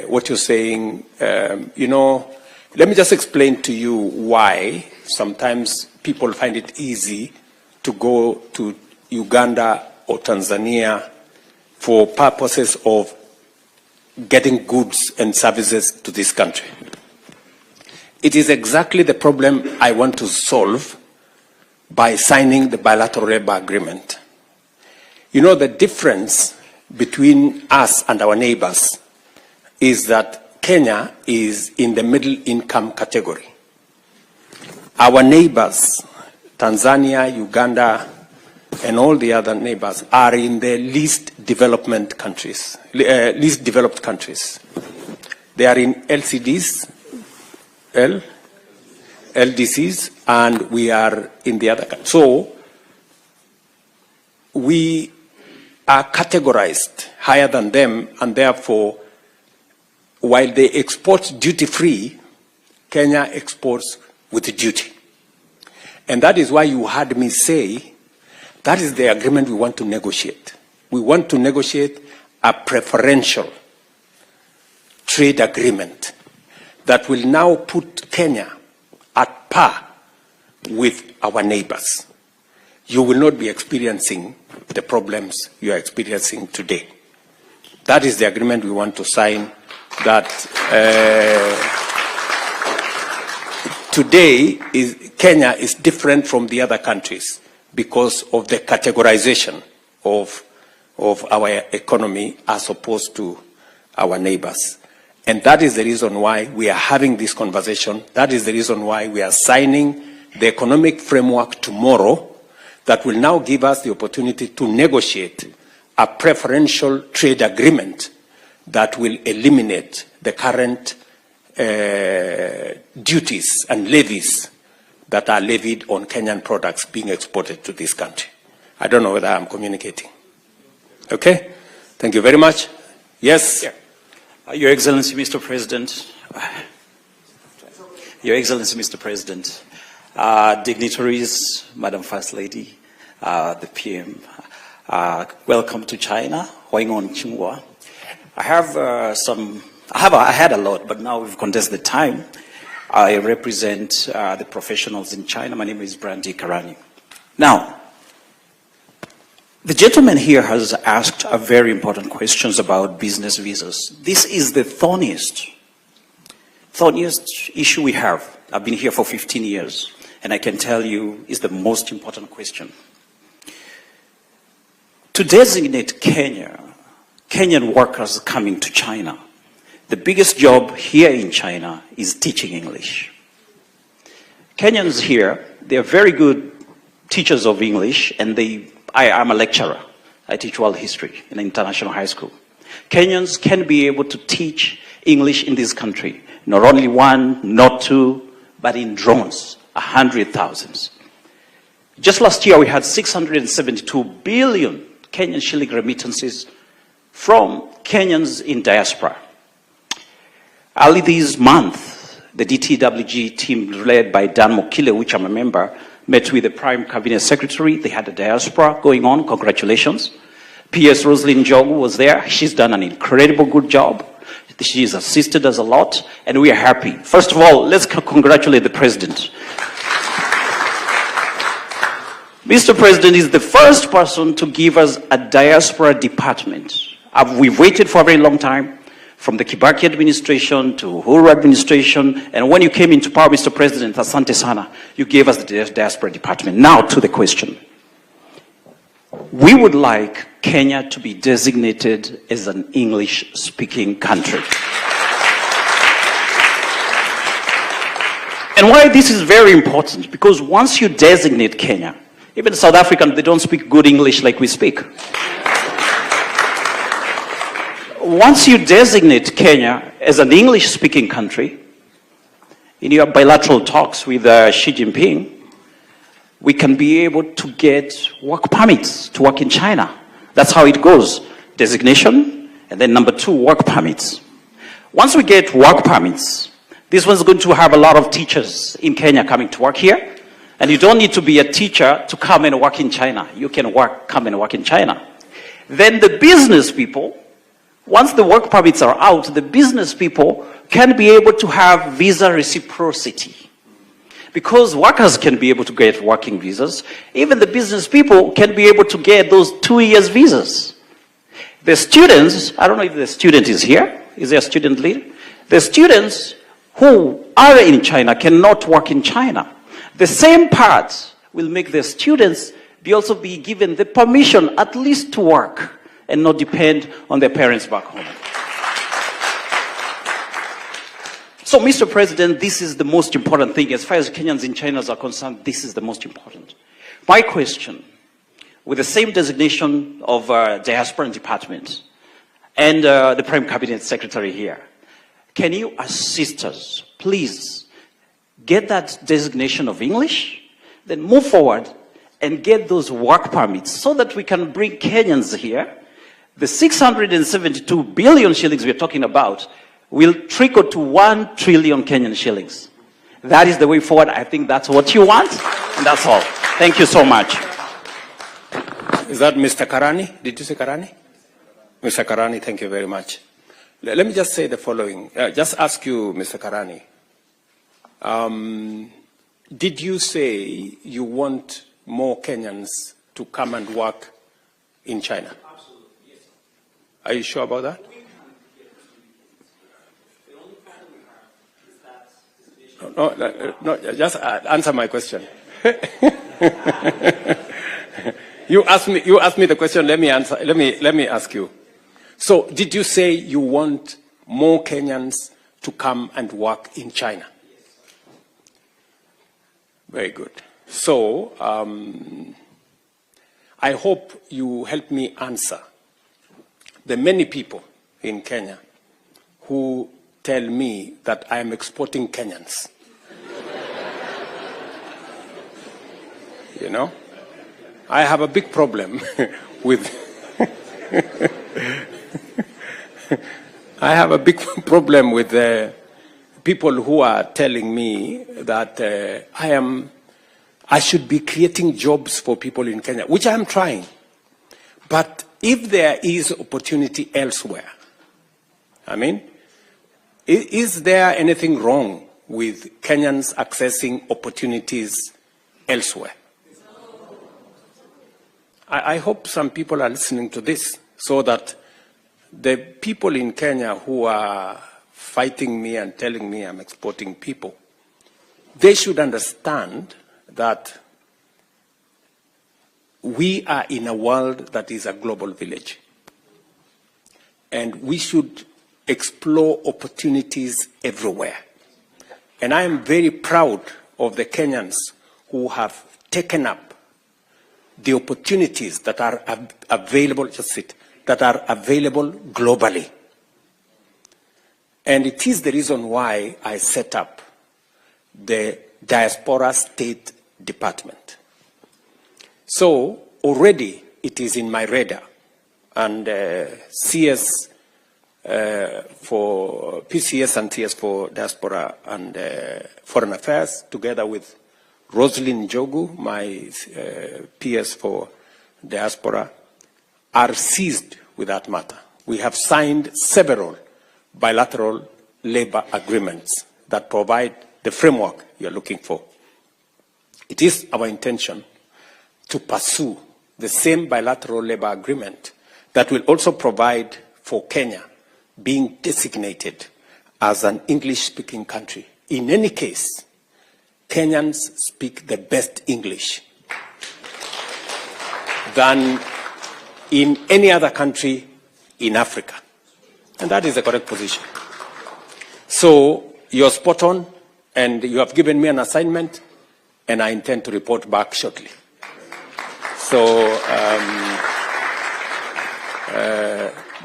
what you're saying, you know, let me just explain to you why sometimes people find it easy to go to Uganda or Tanzania for purposes of getting goods and services to this country. It is exactly the problem I want to solve by signing the bilateral labor agreement. You know, the difference between us and our neighbors is that Kenya is in the middle income category. Our neighbors, Tanzania, Uganda, and all the other neighbors are in the least developed countries. They are in LCDs, LDCs, and we are in the other countries. So we are categorized higher than them, and therefore, while they export duty-free, Kenya exports with duty. And that is why you heard me say that is the agreement we want to negotiate. We want to negotiate a preferential trade agreement that will now put Kenya at par with our neighbors. You will not be experiencing the problems you are experiencing today. That is the agreement we want to sign, that today Kenya is different from the other countries because of the categorization of our economy as opposed to our neighbors. And that is the reason why we are having this conversation. That is the reason why we are signing the economic framework tomorrow that will now give us the opportunity to negotiate a preferential trade agreement that will eliminate the current duties and levies that are levied on Kenyan products being exported to this country. I don't know whether I'm communicating. Okay? Thank you very much. Yes? Yeah. Your Excellency, Mr. President. Your Excellency, Mr. President. Dignitaries, Madam First Lady, the PM. Welcome to China. I had a lot, but now we've condensed the time. I represent the professionals in China. My name is Brandy Karani. Now, the gentleman here has asked a very important questions about business visas. This is the thorniest issue we have. I've been here for 15 years, and I can tell you is the most important question. To designate Kenyan workers coming to China, the biggest job here in China is teaching English. Kenyans here, they are very good teachers of English, and I'm a lecturer. I teach world history in an international high school. Kenyans can be able to teach English in this country. Not only one, not two, but in drones, 100,000. Just last year, we had 672 billion Kenyan shilling remittances from Kenyans in diaspora. Early this month, the DTWG team led by Dan Mokile, which I'm a member, met with the Prime Cabinet Secretary. They had a diaspora going on. Congratulations. P.S. Rosalind Jogu was there. She's done an incredible good job. She's assisted us a lot, and we are happy. First of all, let's congratulate the President. Mr. President is the first person to give us a diaspora department. We've waited for a very long time, from the Kibaki administration to Uhuru administration, and when you came into power, Mr. President, asante sana, you gave us the diaspora department. Now to the question. We would like Kenya to be designated as an English-speaking country. And why this is very important, because once you designate Kenya, even South Africans, they don't speak good English like we speak. Once you designate Kenya as an English-speaking country, in your bilateral talks with Xi Jinping, we can be able to get work permits to work in China. That's how it goes. Designation, and then number two, work permits. Once we get work permits, this one's going to have a lot of teachers in Kenya coming to work here. And you don't need to be a teacher to come and work in China. You can come and work in China. Then the business people, once the work permits are out, the business people can be able to have visa reciprocity. Because workers can be able to get working visas, even the business people can be able to get those 2 years visas. The students, I don't know if the student is here. Is there a student leader? The students who are in China cannot work in China. The same part will make the students also be given the permission at least to work and not depend on their parents back home. So, Mr. President, this is the most important thing. As far as Kenyans in China are concerned, this is the most important. My question, with the same designation of Diaspora Department and the Prime Cabinet Secretary here, can you assist us, please, get that designation of English, then move forward and get those work permits so that we can bring Kenyans here. The 672 billion shillings we're talking about will trickle to 1 trillion Kenyan shillings. That is the way forward. I think that's what you want, and that's all. Thank you so much. Is that Mr. Karani? Did you say Karani? Mr. Karani, thank you very much. Let me just say the following. Just ask you, Mr. Karani. Did you say you want more Kenyans to come and work in China? Absolutely, yes. Are you sure about that? No, just answer my question. You asked me the question. Let me answer. Let me ask you. So, did you say you want more Kenyans to come and work in China? Yes. Very good. So, I hope you help me answer the many people in Kenya who tell me that I am exporting Kenyans. You know, I have a big problem with I have a big problem with people who are telling me that I should be creating jobs for people in Kenya, which I am trying. But if there is opportunity elsewhere, I mean, is there anything wrong with Kenyans accessing opportunities elsewhere? I hope some people are listening to this so that the people in Kenya who are fighting me and telling me I'm exporting people, they should understand that we are in a world that is a global village. And we should explore opportunities everywhere. And I am very proud of the Kenyans who have taken up the opportunities that are available, that are available globally. And it is the reason why I set up the Diaspora State Department. So already it is in my radar, and CS for PCS and TS for Diaspora and Foreign Affairs, together with Roslyn Jogu, my PS for Diaspora, are seized with that matter. We have signed several bilateral labor agreements that provide the framework you're looking for. It is our intention to pursue the same bilateral labor agreement that will also provide for Kenya being designated as an English-speaking country. In any case, Kenyans speak the best English than in any other country in Africa. And that is the correct position. So you're spot on, and you have given me an assignment, and I intend to report back shortly. So,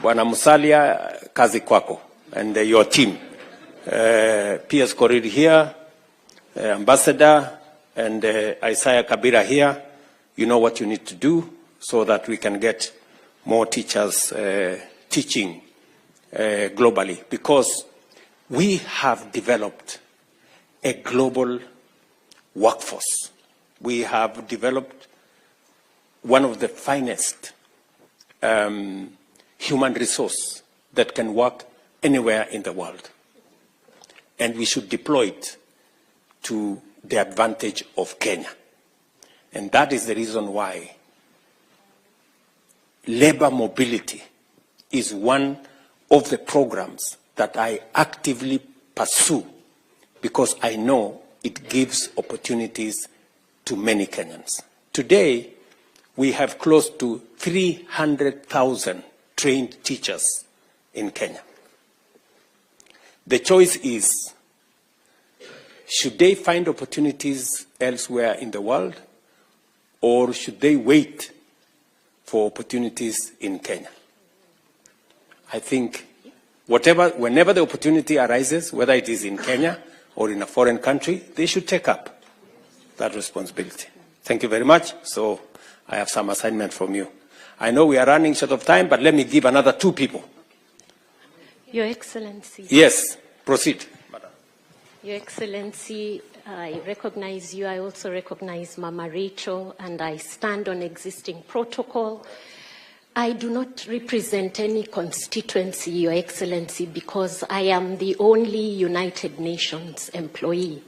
Bwana Musalia, kazi kwako, and your team. PS Korir here, Ambassador, and Isaiah Kabira here. You know what you need to do so that we can get more teachers teaching globally, because we have developed a global workforce. We have developed one of the finest human resource that can work anywhere in the world. And we should deploy it to the advantage of Kenya. And that is the reason why labor mobility is one of the programs that I actively pursue, because I know it gives opportunities to many Kenyans. Today, we have close to 300,000 trained teachers in Kenya. The choice is, should they find opportunities elsewhere in the world, or should they wait for opportunities in Kenya? I think whenever the opportunity arises, whether it is in Kenya or in a foreign country, they should take up that responsibility. Thank you very much. So I have some assignment from you. I know we are running short of time, but let me give another 2 people. Your Excellency. Yes, proceed, Madam. Your Excellency, I recognize you. I also recognize Mama Rachel, and I stand on existing protocol. I do not represent any constituency, Your Excellency, because I am the only United Nations employee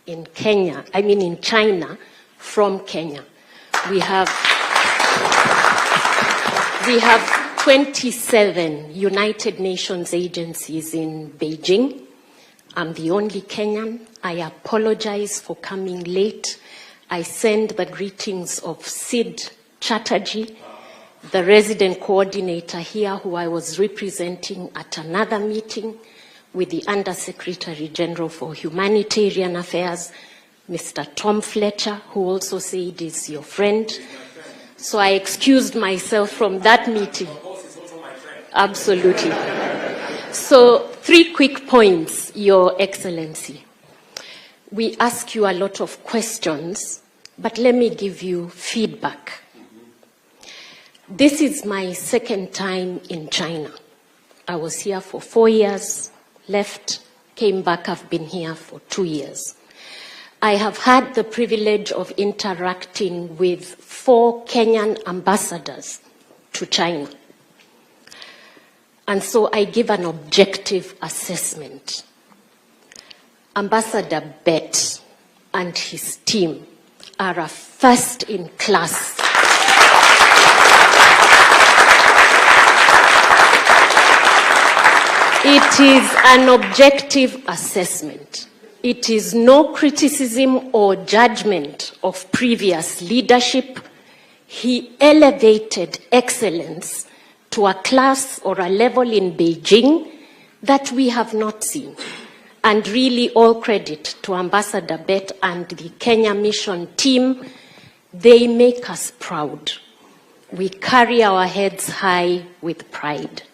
in Kenya, in China, from Kenya. We have 27 United Nations agencies in Beijing. I'm the only Kenyan. I apologize for coming late. I send the greetings of Sid Chatterjee, the resident coordinator here, who I was representing at another meeting with the Undersecretary General for Humanitarian Affairs, Mr. Tom Fletcher, who also said is your friend. So I excused myself from that meeting. Absolutely. So 3 quick points, Your Excellency. We ask you a lot of questions, but let me give you feedback. This is my 2nd time in China. I was here for 4 years, left, came back. I've been here for 2 years. I have had the privilege of interacting with 4 Kenyan ambassadors to China. And so I give an objective assessment. Ambassador Bett and his team are a first-in-class It is an objective assessment. It is no criticism or judgment of previous leadership. He elevated excellence to a class or a level in Beijing that we have not seen. And really all credit to Ambassador Bet and the Kenya Mission team. They make us proud. We carry our heads high with pride.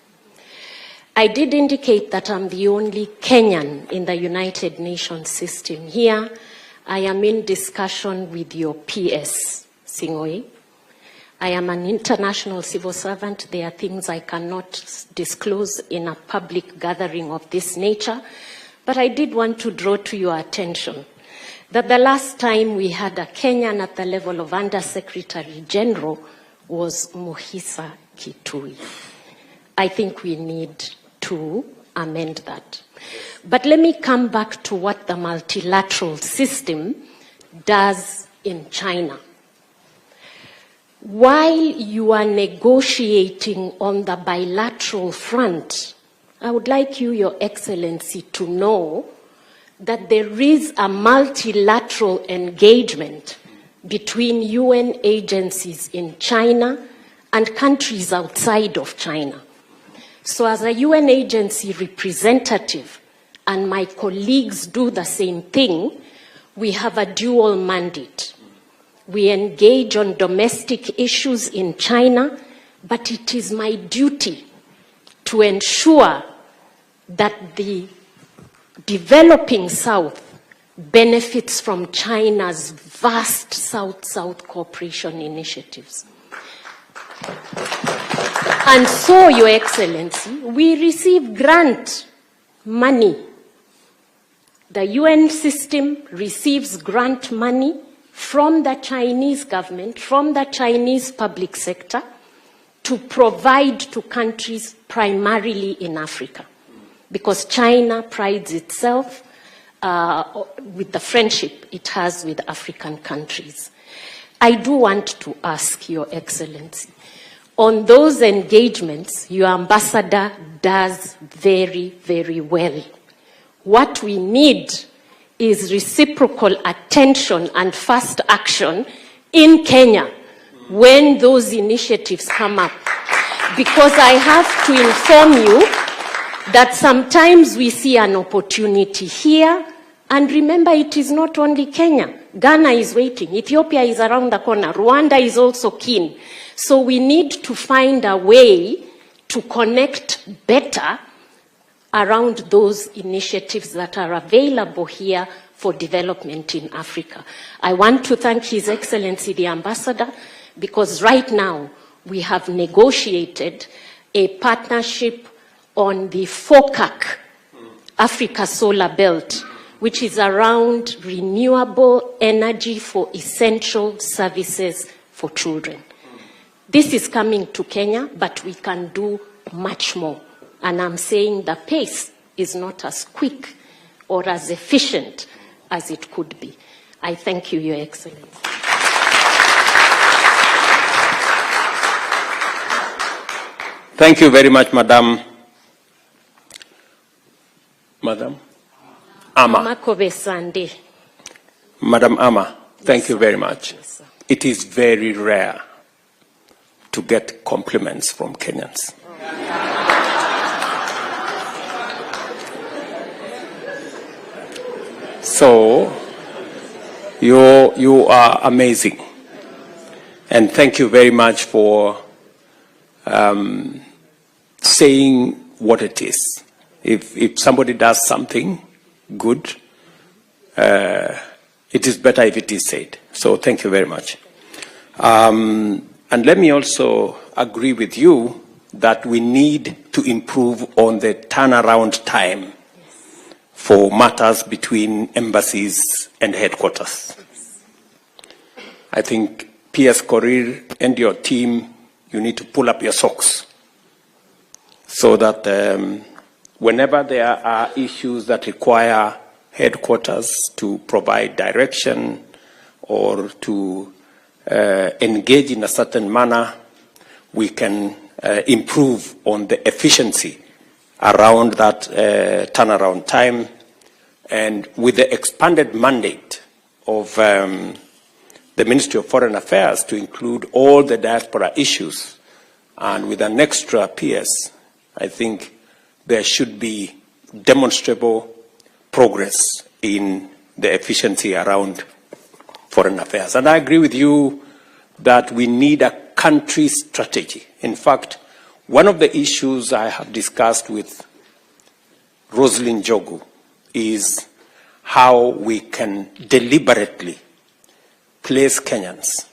I did indicate that I'm the only Kenyan in the United Nations system here. I am in discussion with your PS, Sing'oei. I am an international civil servant. There are things I cannot disclose in a public gathering of this nature. But I did want to draw to your attention that the last time we had a Kenyan at the level of Undersecretary General was Muhisa Kitui. I think we need to amend that. But let me come back to what the multilateral system does in China. While you are negotiating on the bilateral front, I would like you, Your Excellency, to know that there is a multilateral engagement between UN agencies in China and countries outside of China. So as a UN agency representative, and my colleagues do the same thing, we have a dual mandate. We engage on domestic issues in China, but it is my duty to ensure that the developing South benefits from China's vast South-South cooperation initiatives. And so, Your Excellency, we receive grant money. The UN system receives grant money from the Chinese government, from the Chinese public sector, to provide to countries primarily in Africa. Because China prides itself with the friendship it has with African countries. I do want to ask, Your Excellency, on those engagements, your ambassador does very, very well. What we need is reciprocal attention and fast action in Kenya when those initiatives come up. Because I have to inform you that sometimes we see an opportunity here, and remember, it is not only Kenya. Ghana is waiting. Ethiopia is around the corner. Rwanda is also keen. So we need to find a way to connect better around those initiatives that are available here for development in Africa. I want to thank His Excellency the Ambassador, because right now we have negotiated a partnership on the FOCAC, Africa Solar Belt, which is around renewable energy for essential services for children. This is coming to Kenya, but we can do much more. And I'm saying the pace is not as quick or as efficient as it could be. I thank you, Your Excellency. Thank you very much, Madam Ama. Madam Ama, thank you very much. Yes, it is very rare to get compliments from Kenyans. So, you are amazing. And thank you very much for saying what it is. If somebody does something good, it is better if it is said. So thank you very much. And let me also agree with you that we need to improve on the turnaround time for matters between embassies and headquarters. I think PS Korir and your team, you need to pull up your socks so that whenever there are issues that require headquarters to provide direction or to engage in a certain manner, we can improve on the efficiency around that turnaround time. And with the expanded mandate of the Ministry of Foreign Affairs to include all the diaspora issues, and with an extra PS, I think there should be demonstrable progress in the efficiency around foreign affairs. And I agree with you that we need a country strategy. In fact, one of the issues I have discussed with Rosalind Jogu is how we can deliberately place Kenyans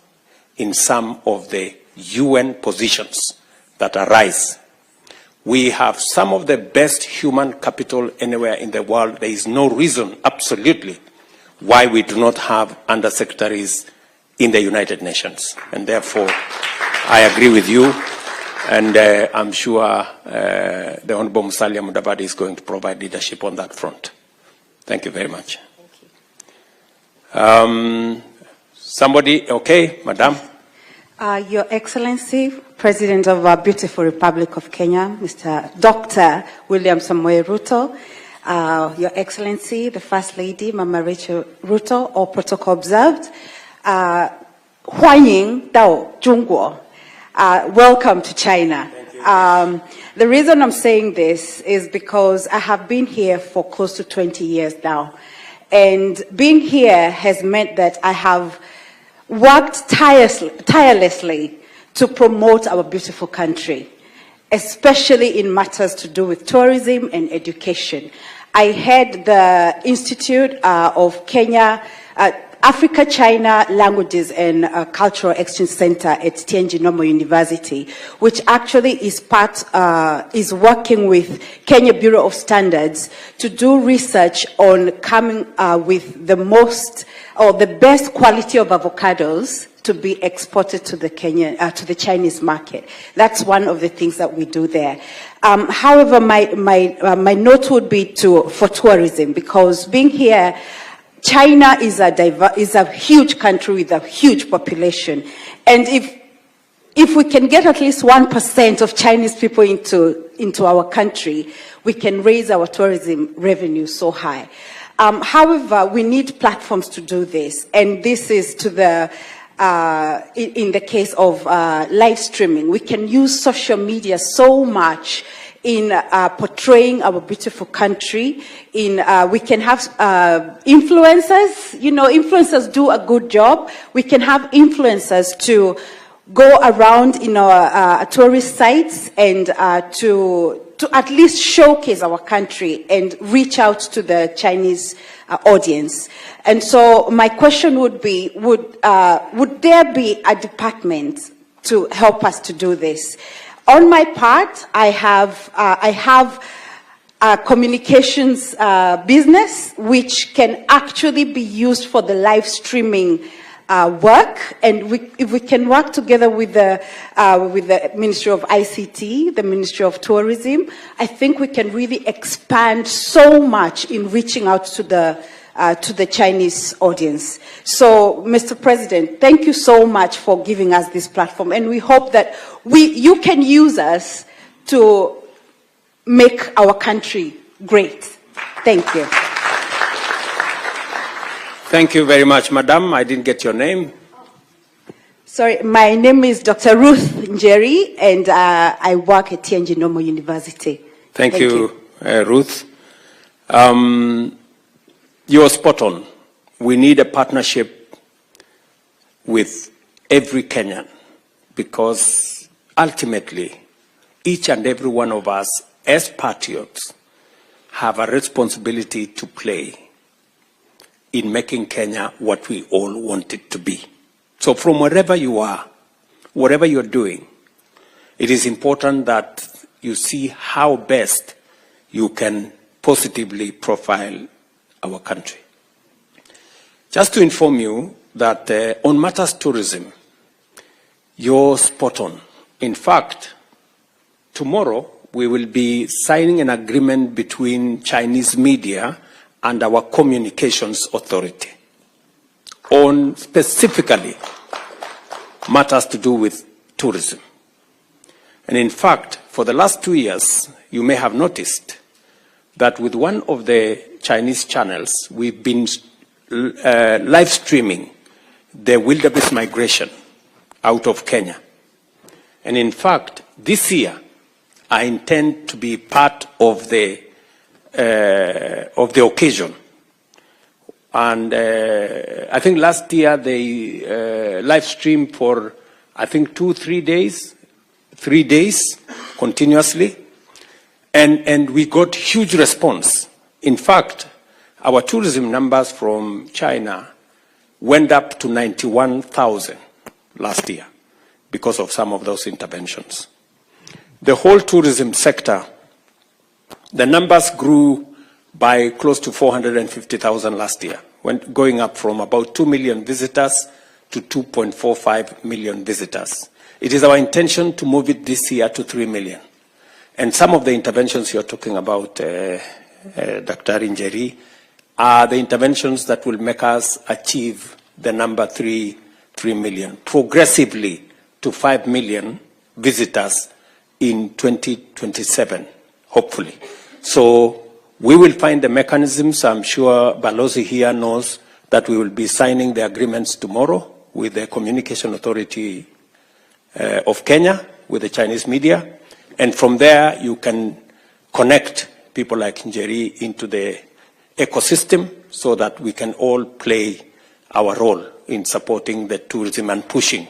in some of the UN positions that arise. We have some of the best human capital anywhere in the world. There is no reason, absolutely, why we do not have undersecretaries in the United Nations. And therefore, I agree with you, and I'm sure the Honorable Musalia Mudavadi is going to provide leadership on that front. Thank you very much. Thank you. Somebody, okay, Madam. Your Excellency, President of our beautiful Republic of Kenya, Mr. Dr. William Samoei Ruto, Your Excellency, the First Lady, Mama Rachel Ruto, all protocol observed. Huanying Dao Zhongguo. Welcome to China. The reason I'm saying this is because I have been here for close to 20 years now. And being here has meant that I have worked tirelessly to promote our beautiful country, especially in matters to do with tourism and education. I head the Institute of Kenya, Africa-China Languages and Cultural Exchange Center at Tianjin Normal University, which actually is is working with Kenya Bureau of Standards to do research on coming with the most or the best quality of avocados to be exported to the to the Chinese market. That's one of the things that we do there. However, my note would be for tourism, because being here, China is a huge country with a huge population, and if we can get at least 1% of Chinese people into our country, we can raise our tourism revenue so high. However, we need platforms to do this, and this is to the in the case of live streaming. We can use social media so much in portraying our beautiful country. We can have influencers. You know, influencers do a good job. We can have influencers to go around in our tourist sites and to at least showcase our country and reach out to the Chinese audience. And so my question would be, would there be a department to help us to do this? On my part, I have a communications business which can actually be used for the live streaming work, and if we can work together with the Ministry of ICT, the Ministry of Tourism, I think we can really expand so much in reaching out to the Chinese audience. So, Mr. President, thank you so much for giving us this platform, and we hope that you can use us to make our country great. Thank you. Thank you very much, Madam. I didn't get your name. Sorry, my name is Dr. Ruth Njeri, and I work at Tianjin Normal University. Thank you. Ruth. You're spot on. We need a partnership with every Kenyan, because ultimately, each and every one of us as patriots have a responsibility to play in making Kenya what we all want it to be. So from wherever you are, whatever you're doing, it is important that you see how best you can positively profile our country. Just to inform you that on matters tourism, you're spot on. In fact, tomorrow we will be signing an agreement between Chinese media and our communications authority on specifically matters to do with tourism. And in fact, for the last 2 years, you may have noticed that with one of the Chinese channels, we've been live streaming the wildebeest migration out of Kenya. And in fact, this year, I intend to be part of the of the occasion. And I think last year they live streamed for, I think, 3 days continuously. And we got huge response. In fact, our tourism numbers from China went up to 91,000 last year because of some of those interventions. The whole tourism sector, the numbers grew by close to 450,000 last year, going up from about 2 million visitors to 2.45 million visitors. It is our intention to move it this year to 3 million. And some of the interventions you're talking about, Dr. Njeri, are the interventions that will make us achieve the number 3 million, progressively to 5 million visitors in 2027, hopefully. So we will find the mechanisms. I'm sure Balozi here knows that we will be signing the agreements tomorrow with the Communication Authority of Kenya, with the Chinese media. And from there, you can connect people like Njeri into the ecosystem so that we can all play our role in supporting the tourism and pushing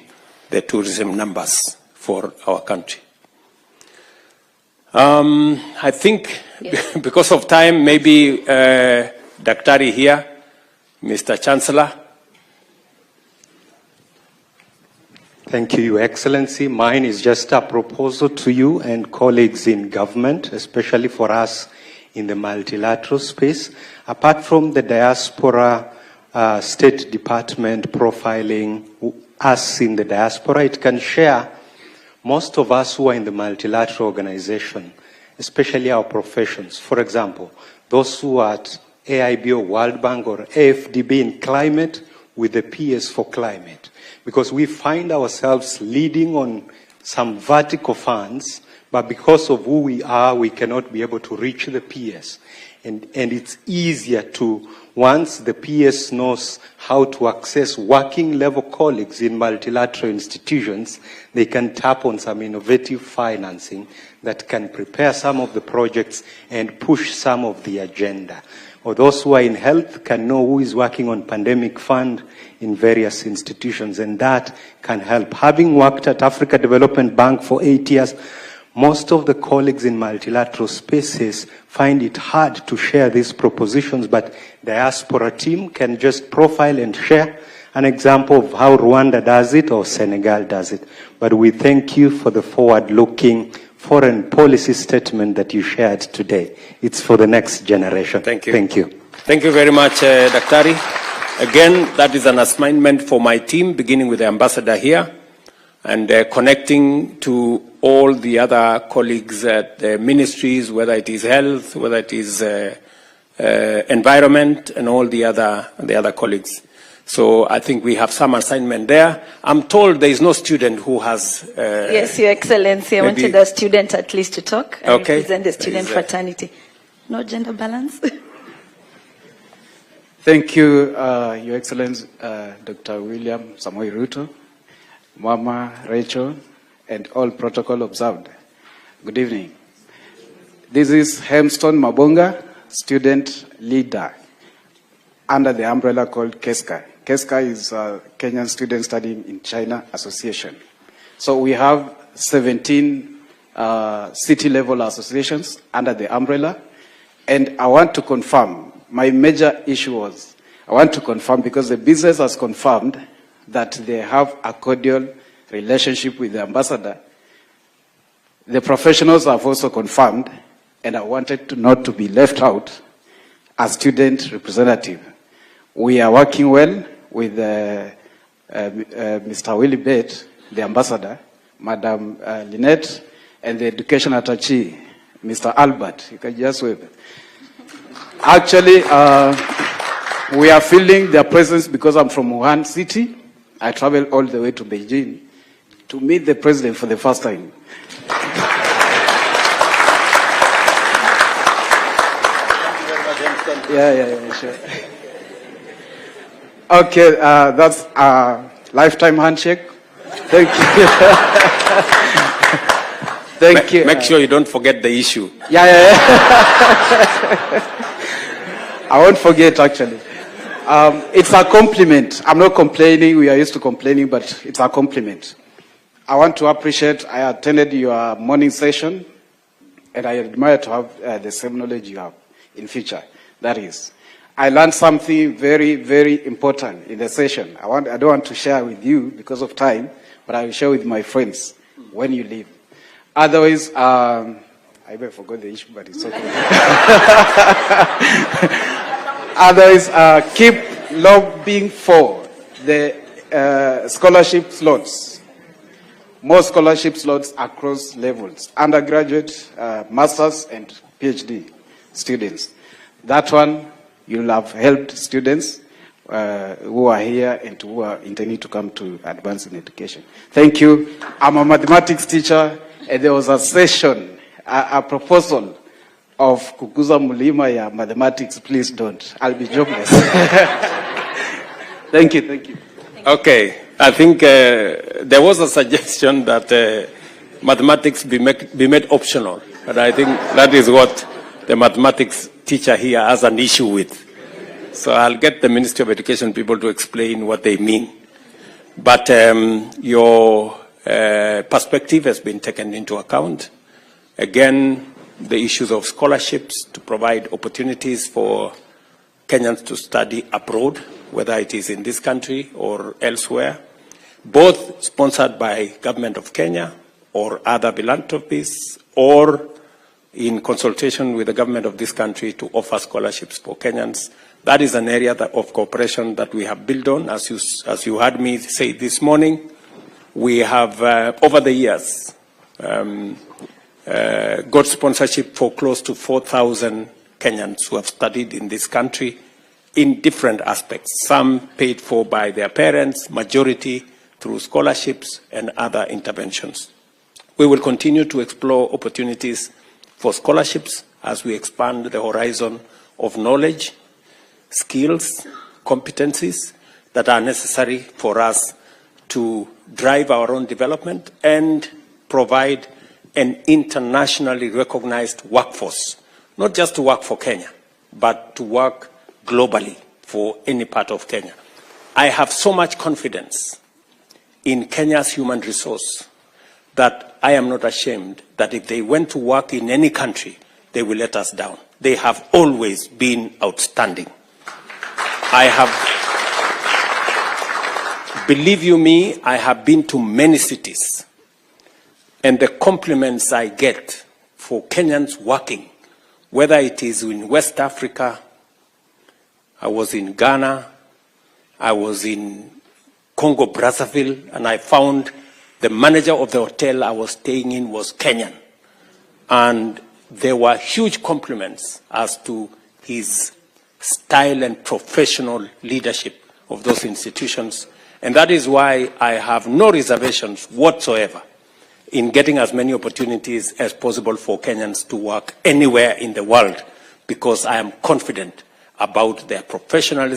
the tourism numbers for our country. I think because of time, maybe Daktari here, Mr. Chancellor. Thank you, Your Excellency. Mine is just a proposal to you and colleagues in government, especially for us in the multilateral space. Apart from the diaspora State Department profiling us in the diaspora, it can share most of us who are in the multilateral organization, especially our professions. For example, those who are at AIB or World Bank or AFDB in climate with the PS for climate. Because we find ourselves leading on some vertical funds, but because of who we are, we cannot be able to reach the PS. And it's easier to, once the PS knows how to access working level colleagues in multilateral institutions, they can tap on some innovative financing that can prepare some of the projects and push some of the agenda. Or those who are in health can know who is working on pandemic fund in various institutions, and that can help. Having worked at Africa Development Bank for 8 years, most of the colleagues in multilateral spaces find it hard to share these propositions, but diaspora team can just profile and share an example of how Rwanda does it or Senegal does it. But we thank you for the forward-looking foreign policy statement that you shared today. It's for the next generation. Thank you. Thank you. Thank you very much, Daktari. Again, that is an assignment for my team, beginning with the ambassador here, and connecting to all the other colleagues at the ministries, whether it is health, whether it is environment, and all the other colleagues. So I think we have some assignment there. I'm told there is no student who has... yes, Your Excellency, I wanted a student at least to talk. I represent the student fraternity. No gender balance? Thank you, Your Excellency, Dr. William Samoei Ruto, Mama Rachel, and all protocol observed. Good evening. This is Hemston Mabonga, student leader under the umbrella called KESCA. KESCA is a Kenyan Student Studying in China Association. So we have 17 city-level associations under the umbrella. And I want to confirm, my major issue was, I want to confirm because the business has confirmed that they have a cordial relationship with the ambassador. The professionals have also confirmed, and I wanted to not to be left out as student representative. We are working well with Mr. Willie Bate, the ambassador, Madam Lynette, and the education attaché, Mr. Albert. You can just wave. Actually, we are feeling their presence because I'm from Wuhan City. I traveled all the way to Beijing to meet the president for the first time. Yeah, sure. Okay, that's a lifetime handshake. Thank you. Thank you. Make sure you don't forget the issue. Yeah. I won't forget, actually. It's a compliment. I'm not complaining. We are used to complaining, but it's a compliment. I want to appreciate, I attended your morning session, and I admire to have the same knowledge you have in future. That is, I learned something very, very important in the session. I don't want to share with you because of time, but I will share with my friends when you leave. Otherwise, I even forgot the issue, but it's okay. Otherwise, keep lobbying for the scholarship slots. More scholarship slots across levels, undergraduate, masters, and PhD students. That one, you'll have helped students who are here and who are intending to come to advance in education. Thank you. I'm a mathematics teacher, and there was a session, a proposal of kukuza mulima ya mathematics. Please don't. I'll be jobless. Thank you. Okay. I think there was a suggestion that mathematics be made optional, but I think that is what the mathematics teacher here has an issue with. So I'll get the Ministry of Education people to explain what they mean. But your perspective has been taken into account. Again, the issues of scholarships to provide opportunities for Kenyans to study abroad, whether it is in this country or elsewhere, both sponsored by Government of Kenya or other philanthropies, or in consultation with the government of this country to offer scholarships for Kenyans. That is an area of cooperation that we have built on. As you heard me say this morning, we have, over the years, got sponsorship for close to 4,000 Kenyans who have studied in this country in different aspects, some paid for by their parents, majority through scholarships and other interventions. We will continue to explore opportunities for scholarships as we expand the horizon of knowledge, skills, competencies that are necessary for us to drive our own development and provide an internationally recognized workforce, not just to work for Kenya, but to work globally for any part of Kenya. I have so much confidence in Kenya's human resource that I am not ashamed that if they went to work in any country, they will let us down. They have always been outstanding. Believe you me, I have been to many cities, and the compliments I get for Kenyans working, whether it is in West Africa, I was in Ghana, I was in Congo Brazzaville, and I found the manager of the hotel I was staying in was Kenyan. And there were huge compliments as to his style and professional leadership of those institutions. And that is why I have no reservations whatsoever in getting as many opportunities as possible for Kenyans to work anywhere in the world, because I am confident about their professionalism